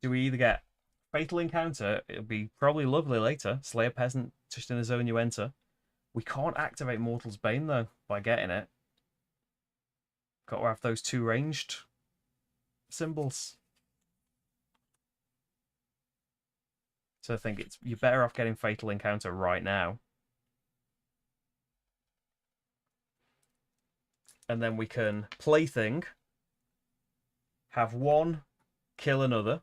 Speaker 1: Do we either get Fatal Encounter? It'll be probably lovely later. Slay a peasant just in the zone you enter. We can't activate Mortal's Bane, though, by getting it. Got to have those 2 ranged symbols. So I think you're better off getting Fatal Encounter right now. And then we can Plaything, have 1 kill another,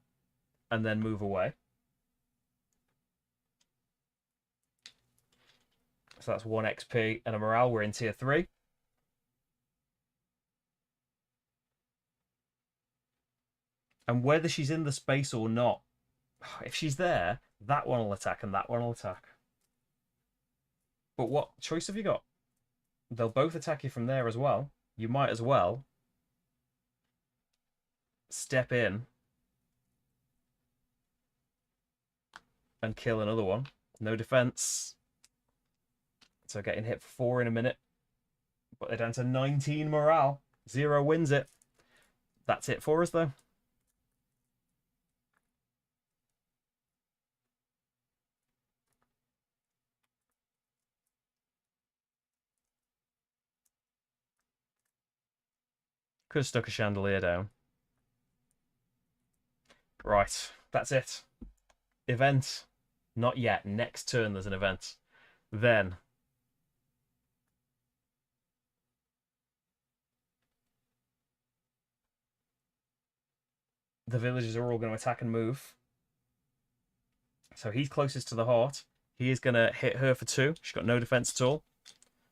Speaker 1: and then move away. So that's 1 XP and a morale. We're in tier 3. And whether she's in the space or not, if she's there, that one will attack and that one will attack. But what choice have you got? They'll both attack you from there as well. You might as well step in and kill another one. No defense. So getting hit for 4 in a minute. But they're down to 19 morale. 0 wins it. That's it for us, though. Could have stuck a chandelier down. Right, that's it. Event. Not yet. Next turn there's an event. Then the villagers are all going to attack and move. So he's closest to the heart. He is going to hit her for 2. She's got no defense at all.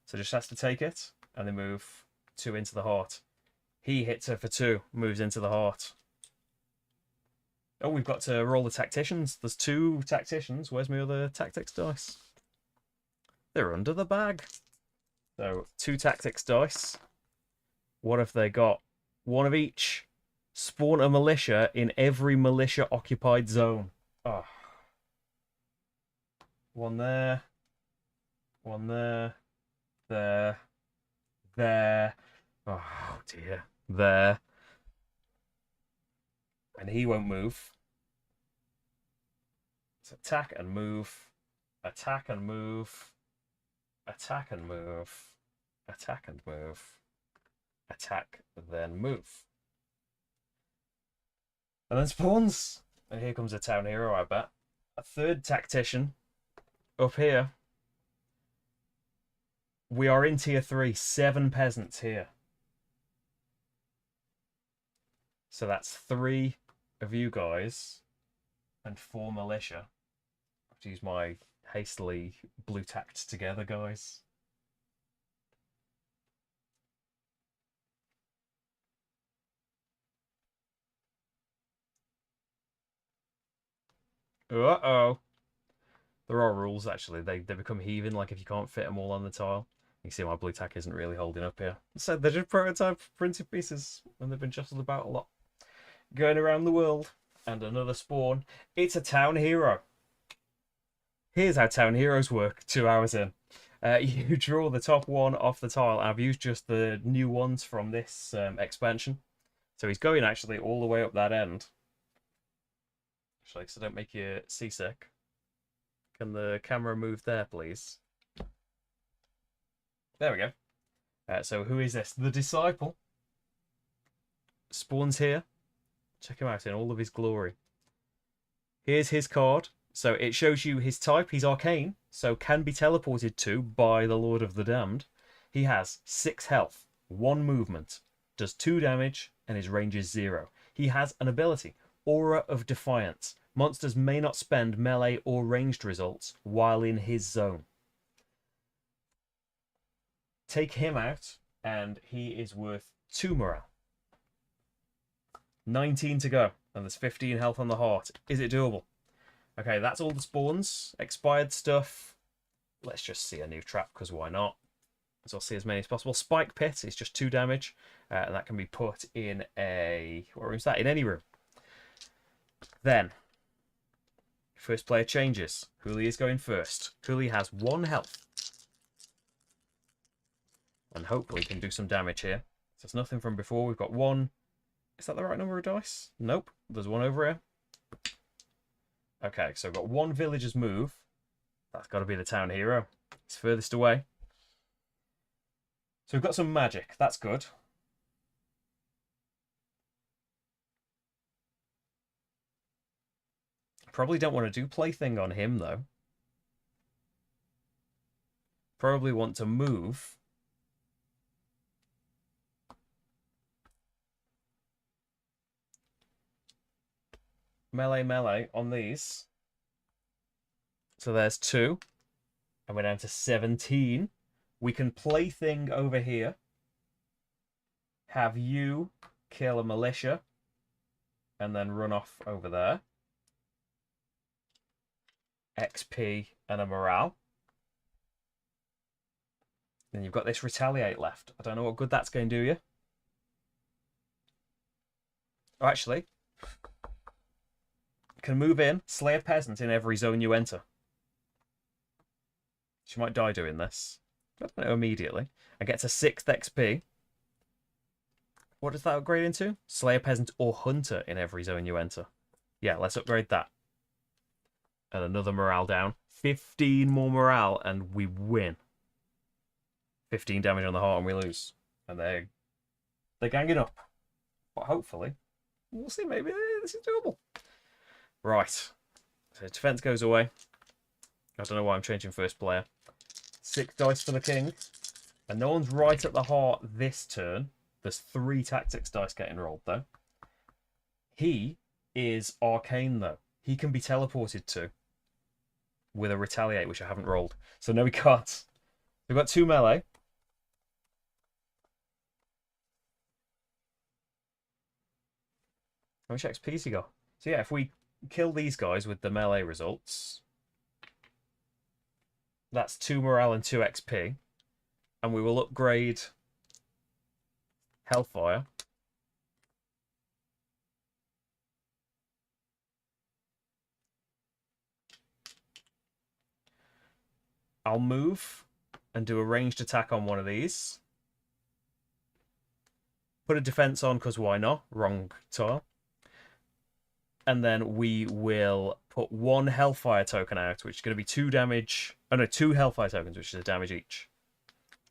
Speaker 1: So just has to take it. And then move 2 into the heart. He hits her for 2. Moves into the heart. Oh, we've got to roll the tacticians. There's 2 tacticians. Where's my other tactics dice? They're under the bag. So 2 tactics dice. What have they got? 1 of each. Spawn a militia in every militia occupied zone. Oh. 1 there. 1 there. There. There. Oh dear. There. And he won't move. So attack and move. Attack and move. Attack and move. Attack and move. Attack, then move. And then spawns. And here comes a town hero, I bet. A 3rd tactician. Up here. We are in tier 3. 7 peasants here. So that's 3 of you guys. And 4 militia. I have to use my hastily blue tacked together, guys. Uh-oh. There are rules, actually. They become heaving, like if you can't fit them all on the tile. You can see my blue tack isn't really holding up here. So they're just prototype printed pieces, and they've been jostled about a lot. Going around the world, and another spawn. It's a town hero. Here's how town heroes work 2 hours in. You draw the top 1 off the tile. I've used just the new ones from this expansion. So he's going actually all the way up that end. Actually, so don't make you seasick. Can the camera move there, please? There we go. So who is this? The Disciple. Spawns here. Check him out in all of his glory. Here's his card. So it shows you his type. He's arcane, so can be teleported to by the Lord of the Damned. He has 6 health, 1 movement, does 2 damage, and his range is 0. He has an ability, Aura of Defiance. Monsters may not spend melee or ranged results while in his zone. Take him out, and he is worth 2 morale. 19 to go, and there's 15 health on the heart. Is it doable? Okay, that's all the spawns. Expired stuff. Let's just see a new trap, because why not? So I'll see as many as possible. Spike Pit is just 2 damage, and that can be put in a... What room is that? In any room. Then, first player changes. Hooli is going first. Hooli has 1 health. And hopefully can do some damage here. So it's nothing from before. We've got 1... Is that the right number of dice? Nope. There's 1 over here. Okay, so I've got 1 villager's move. That's got to be the town hero. It's furthest away. So we've got some magic. That's good. Probably don't want to do plaything on him, though. Probably want to move. Melee on these. So there's 2. And we're down to 17. We can plaything over here. Have you kill a militia. And then run off over there. XP and a morale. Then you've got this retaliate left. I don't know what good that's going to do you. Oh, actually... Can move in, slay a peasant in every zone you enter. She might die doing this. I don't know immediately. And gets a 6th XP. What does that upgrade into? Slay a peasant or hunter in every zone you enter. Yeah, let's upgrade that. And another morale down. 15 more morale and we win. 15 damage on the heart and we lose. And they're ganging up. But hopefully, we'll see, maybe this is doable. Right, so defense goes away. I don't know why I'm changing first player. 6 dice for the king. And no one's right at the heart this turn. There's 3 tactics dice getting rolled, though. He is arcane, though. He can be teleported to with a retaliate, which I haven't rolled. So no, we can't. We've got 2 melee. How much XP's he got? So yeah, if we kill these guys with the melee results, that's 2 morale and 2 XP, and we will upgrade Hellfire. I'll move and do a ranged attack on one of these. Put a defense on because why not? Wrong tile. And then we will put 1 Hellfire token out, which is going to be 2 damage. Oh no, 2 Hellfire tokens, which is a damage each.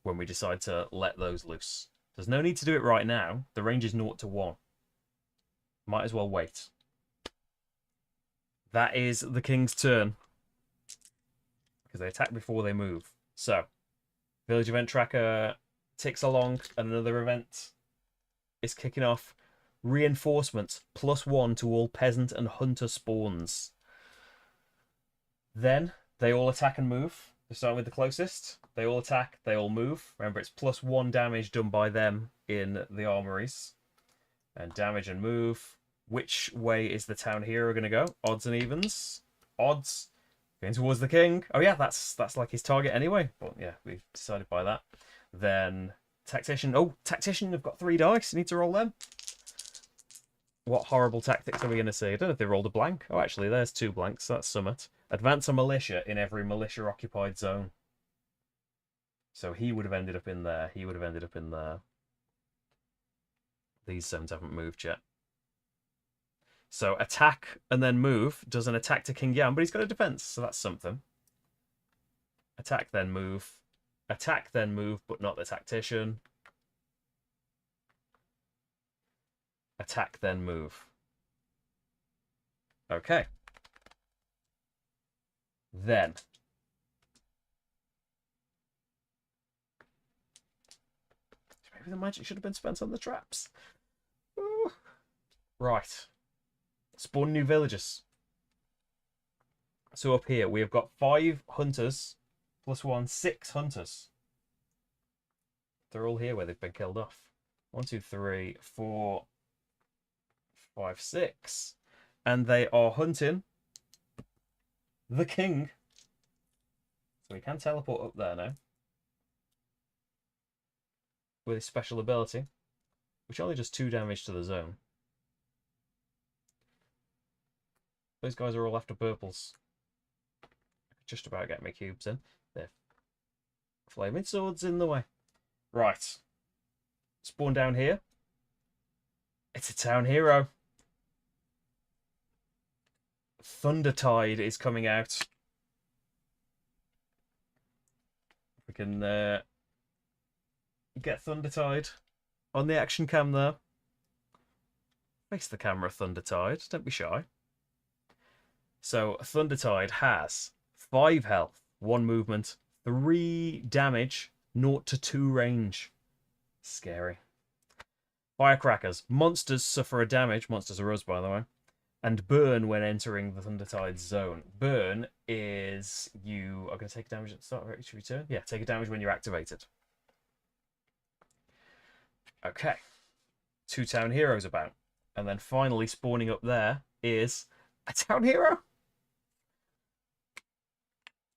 Speaker 1: When we decide to let those loose. There's no need to do it right now. The range is 0 to 1. Might as well wait. That is the king's turn. Because they attack before they move. So, village event tracker ticks along, and another event is kicking off. Reinforcements, +1 to all peasant and hunter spawns. Then they all attack and move. We're starting with the closest. They all attack, they all move. Remember, it's +1 damage done by them in the armories. And damage and move. Which way is the town hero going to go? Odds and evens. Odds. Going towards the king. Oh yeah, that's like his target anyway. But yeah, we've decided by that. Then tactician. Oh, tactician have got 3 dice. Need to roll them. What horrible tactics are we going to see? I don't know if they rolled a blank. Oh, actually, there's 2 blanks. That's summit. Advance a militia in every militia-occupied zone. So he would have ended up in there. He would have ended up in there. These zones haven't moved yet. So attack and then move does an attack to King Yan, but he's got a defense, so that's something. Attack, then move. Attack, then move, but not the tactician. Attack, then move. Okay. Then. Maybe the magic should have been spent on the traps. Ooh. Right. Spawn new villages. So up here, we have got 5 hunters plus 1, 6 hunters. They're all here where they've been killed off. 1, 2, 3, 4, 5, 6. And they are hunting the king. So we can teleport up there now. With his special ability, which only does 2 damage to the zone. Those guys are all after purples. I could just about get my cubes in. They're flaming swords in the way. Right. Spawn down here. It's a town hero. Thundertide is coming out. We can get Thundertide on the action cam there. Face the camera, Thundertide. Don't be shy. So Thundertide has 5 health, 1 movement, 3 damage, 0 to 2 range. Scary. Firecrackers. Monsters suffer a damage. Monsters are us, by the way. And burn when entering the Thundertide zone. Burn is you are going to take damage at the start of each return. Yeah, take a damage when you're activated. Okay. 2 town heroes about. And then finally spawning up there is a town hero.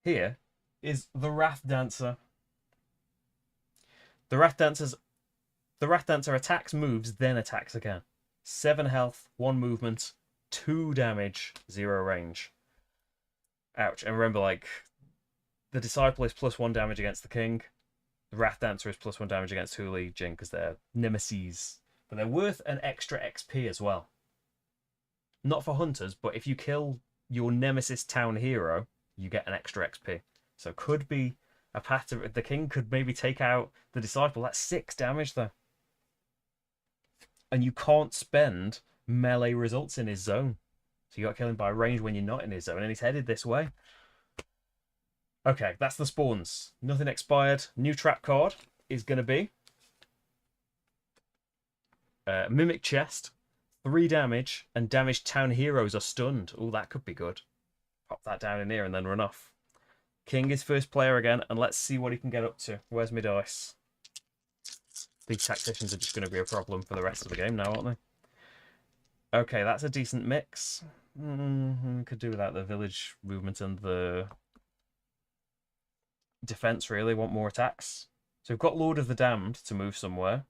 Speaker 1: Here is the Wrath Dancer. The Wrath Dancer attacks, moves, then attacks again. 7 health, 1 movement, 2 damage, 0 range. Ouch. And remember, like, the Disciple is +1 damage against the King. The Wrath Dancer is +1 damage against Huli, Jin, because they're nemesis. But they're worth an extra XP as well. Not for hunters, but if you kill your nemesis town hero, you get an extra XP. So could be a path to... The King could maybe take out the Disciple. That's 6 damage, though. And you can't spend melee results in his zone. So you got to kill him by range when you're not in his zone. And he's headed this way. Okay, that's the spawns. Nothing expired. New trap card is going to be... Mimic Chest. 3 damage. And damaged town heroes are stunned. Oh, that could be good. Pop that down in here and then run off. King is first player again, and let's see what he can get up to. Where's my dice? These tacticians are just going to be a problem for the rest of the game now, aren't they? Okay, that's a decent mix. Could do without the village movement and the defense, really. Want more attacks. So we've got Lord of the Damned to move somewhere.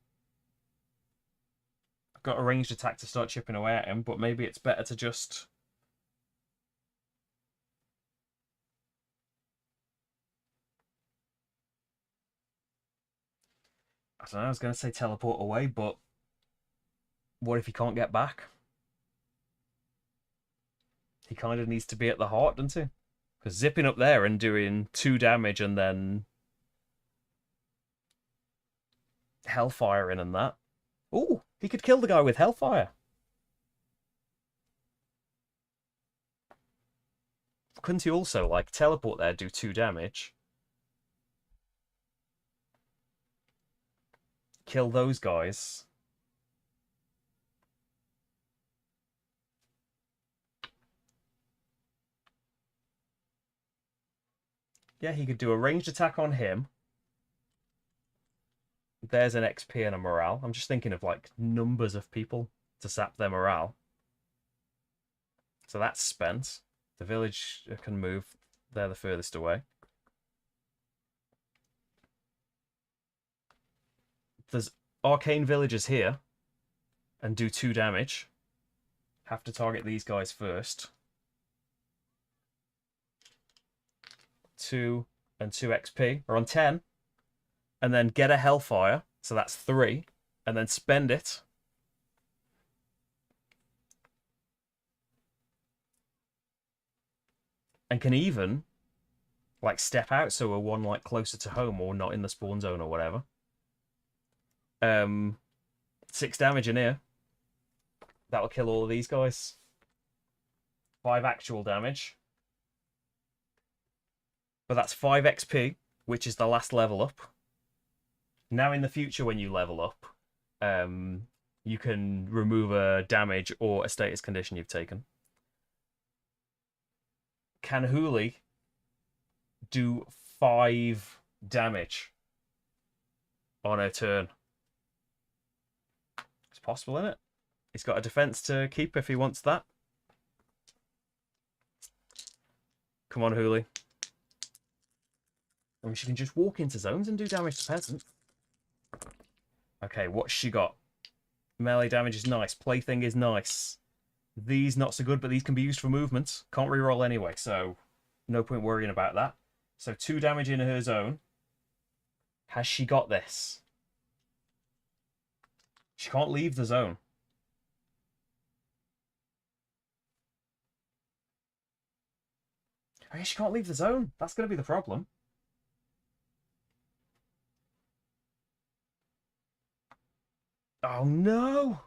Speaker 1: I've got a ranged attack to start chipping away at him, but maybe it's better to just... I don't know, I was going to say teleport away, but what if he can't get back? He kind of needs to be at the heart, doesn't he? Because zipping up there and doing 2 damage and then Hellfire in and that. Ooh, he could kill the guy with Hellfire. Couldn't he also, like, teleport there, do 2 damage? Kill those guys. Yeah, he could do a ranged attack on him. There's an XP and a morale. I'm just thinking of, like, numbers of people to sap their morale. So that's spent. The village can move. They're the furthest away. There's arcane villagers here and do 2 damage. Have to target these guys first. 2 and 2 XP are on 10. And then get a Hellfire. So that's 3. And then spend it. and can even like step out so we're one like closer to home or not in the spawn zone or whatever. 6 damage in here. That'll kill all of these guys. 5 actual damage. But that's 5 XP, which is the last level up. Now in the future when you level up, you can remove a damage or a status condition you've taken. Can Hooli do 5 damage on her turn? It's possible, isn't it? He's got a defense to keep if he wants that. Come on, Hooli. I mean, she can just walk into zones and do damage to peasants. Okay, what's she got? Melee damage is nice. Plaything is nice. These not so good, but these can be used for movement. Can't reroll anyway, so no point worrying about that. So 2 damage in her zone. Has she got this? She can't leave the zone. Oh, yeah, she can't leave the zone. That's going to be the problem. Oh no!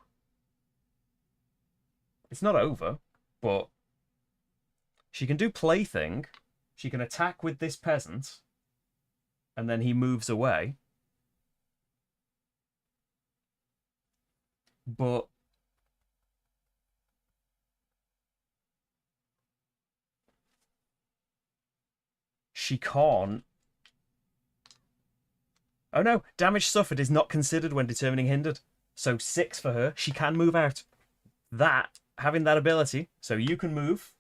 Speaker 1: It's not over, but she can do plaything. She can attack with this peasant, and then he moves away. But she can't. Oh no, damage suffered is not considered when determining hindered. So 6 for her. She can move out. Having that ability, so you can move,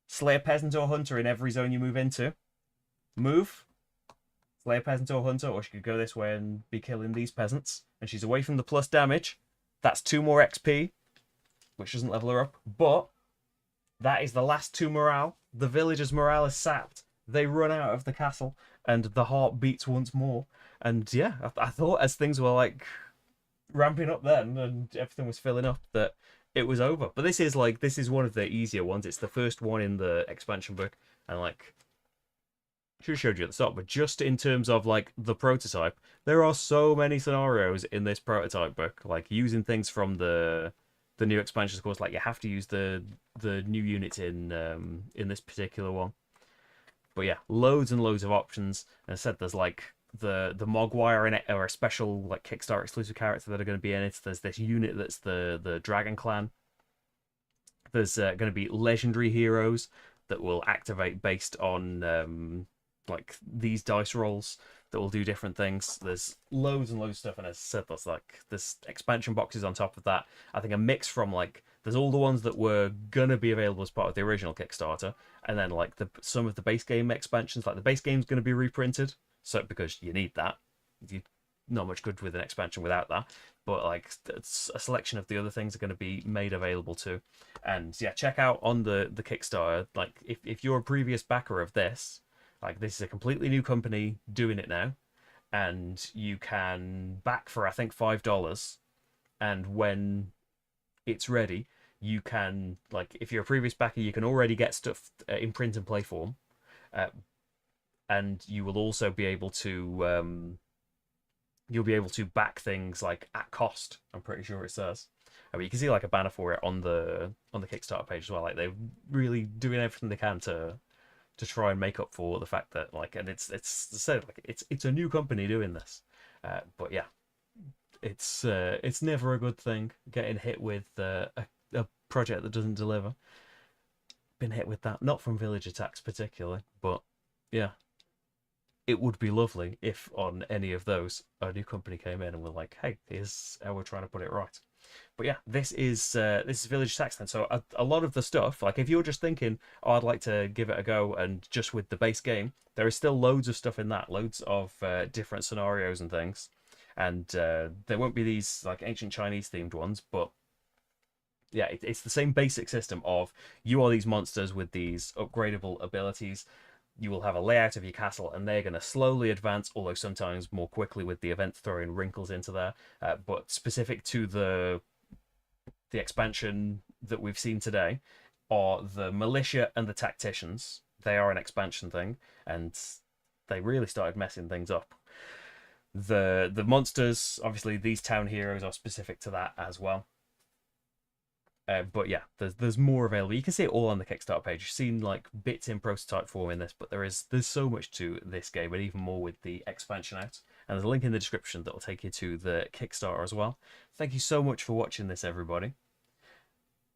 Speaker 1: slay a peasant or hunter in every zone you move into. Move, slay a peasant or hunter, or she could go this way and be killing these peasants. And she's away from the plus damage. That's 2 more XP, which doesn't level her up. But that is the last 2 morale. The villagers' morale is sapped. They run out of the castle, and the heart beats once more. And yeah, I thought as things were like ramping up then and everything was filling up that it was over. But this is one of the easier ones. It's the first one in the expansion book, and like should have showed you at the start, but just in terms of like the prototype, there are so many scenarios in this prototype book, like using things from the new expansions. Of course, like you have to use the new units in this particular one. But yeah, loads and loads of options. And I said there's like the Mogwai in it, or a special like Kickstarter exclusive character that are going to be in it. There's this unit that's the Dragon Clan. There's going to be legendary heroes that will activate based on like these dice rolls that will do different things. There's loads and loads of stuff, and as I said, there's expansion boxes on top of that. I think a mix from like there's all the ones that were gonna be available as part of the original Kickstarter, and then like some of the base game expansions. Like the base game's going to be reprinted, so because you need that. You're not much good with an expansion without that. But like it's a selection of the other things are going to be made available too. And yeah, check out on the Kickstarter. Like if you're a previous backer of this, like this is a completely new company doing it now, and you can back for I think $5, and when it's ready, you can like if you're a previous backer, you can already get stuff in print and play form, and you will also be able to you'll be able to back things like at cost. I'm pretty sure it says. I mean, you can see like a banner for it on the Kickstarter page as well. Like they're really doing everything they can to try and make up for the fact that like, and it's said like it's a new company doing this, but yeah, it's never a good thing getting hit with a project that doesn't deliver. Been hit with that, not from Village Attacks particularly, but yeah, it would be lovely if on any of those a new company came in and were like, hey, here's how we're trying to put it right. But yeah, this is Village Attacks then. So a lot of the stuff, like if you're just thinking, oh, I'd like to give it a go, and just with the base game, there is still loads of stuff in that, loads of different scenarios and things. And there won't be these like ancient Chinese themed ones, but yeah, it's the same basic system of you are these monsters with these upgradable abilities. You will have a layout of your castle, and they're going to slowly advance, although sometimes more quickly with the event throwing wrinkles into there. But specific to the expansion that we've seen today, are the militia and the tacticians. They are an expansion thing, and they really started messing things up. The monsters, obviously, these town heroes are specific to that as well. But yeah, there's more available. You can see it all on the Kickstarter page. You've seen like bits in prototype form in this, but there's so much to this game, and even more with the expansion out. And there's a link in the description that will take you to the Kickstarter as well. Thank you so much for watching this, everybody.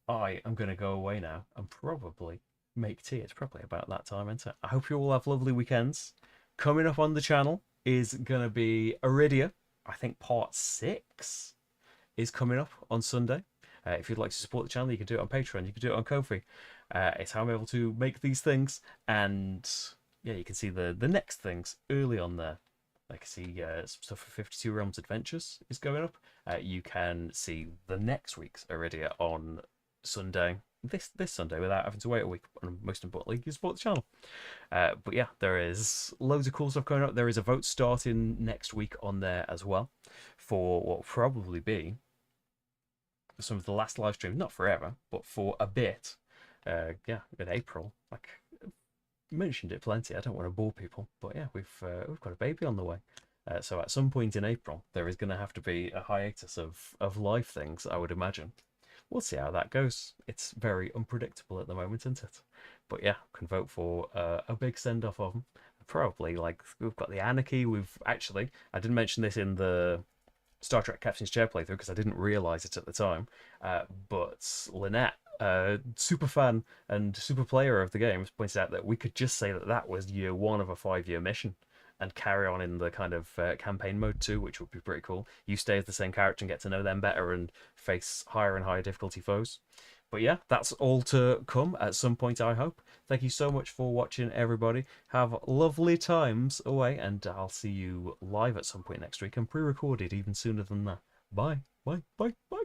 Speaker 1: I am going to go away now and probably make tea. It's probably about that time, isn't it? I hope you all have lovely weekends. Coming up on the channel is going to be Iridia. I think part 6 is coming up on Sunday. If you'd like to support the channel, you can do it on Patreon. You can do it on Ko-fi. It's how I'm able to make these things. And yeah, you can see the next things early on there. I can see some stuff for 52 Realms Adventures is going up. You can see the next week's Iridia on Sunday, this Sunday, without having to wait a week. And most importantly, you can support the channel. But yeah, there is loads of cool stuff going up. There is a vote starting next week on there as well for what will probably be some of the last live streams, not forever, but for a bit. Yeah, in April. Like, mentioned it plenty. I don't want to bore people, but yeah, we've got a baby on the way. So at some point in April, there is going to have to be a hiatus of live things, I would imagine. We'll see how that goes. It's very unpredictable at the moment, isn't it? But yeah, can vote for a big send-off of them. Probably, like, we've got the Anarchy. I didn't mention this in the Star Trek Captain's Chair playthrough because I didn't realise it at the time. But Lynette, super fan and super player of the games, pointed out that we could just say that was year 1 of a 5-year mission and carry on in the kind of campaign mode too, which would be pretty cool. You stay as the same character and get to know them better and face higher and higher difficulty foes. But yeah, that's all to come at some point, I hope. Thank you so much for watching, everybody. Have lovely times away, and I'll see you live at some point next week and pre-recorded even sooner than that. Bye, bye, bye, bye.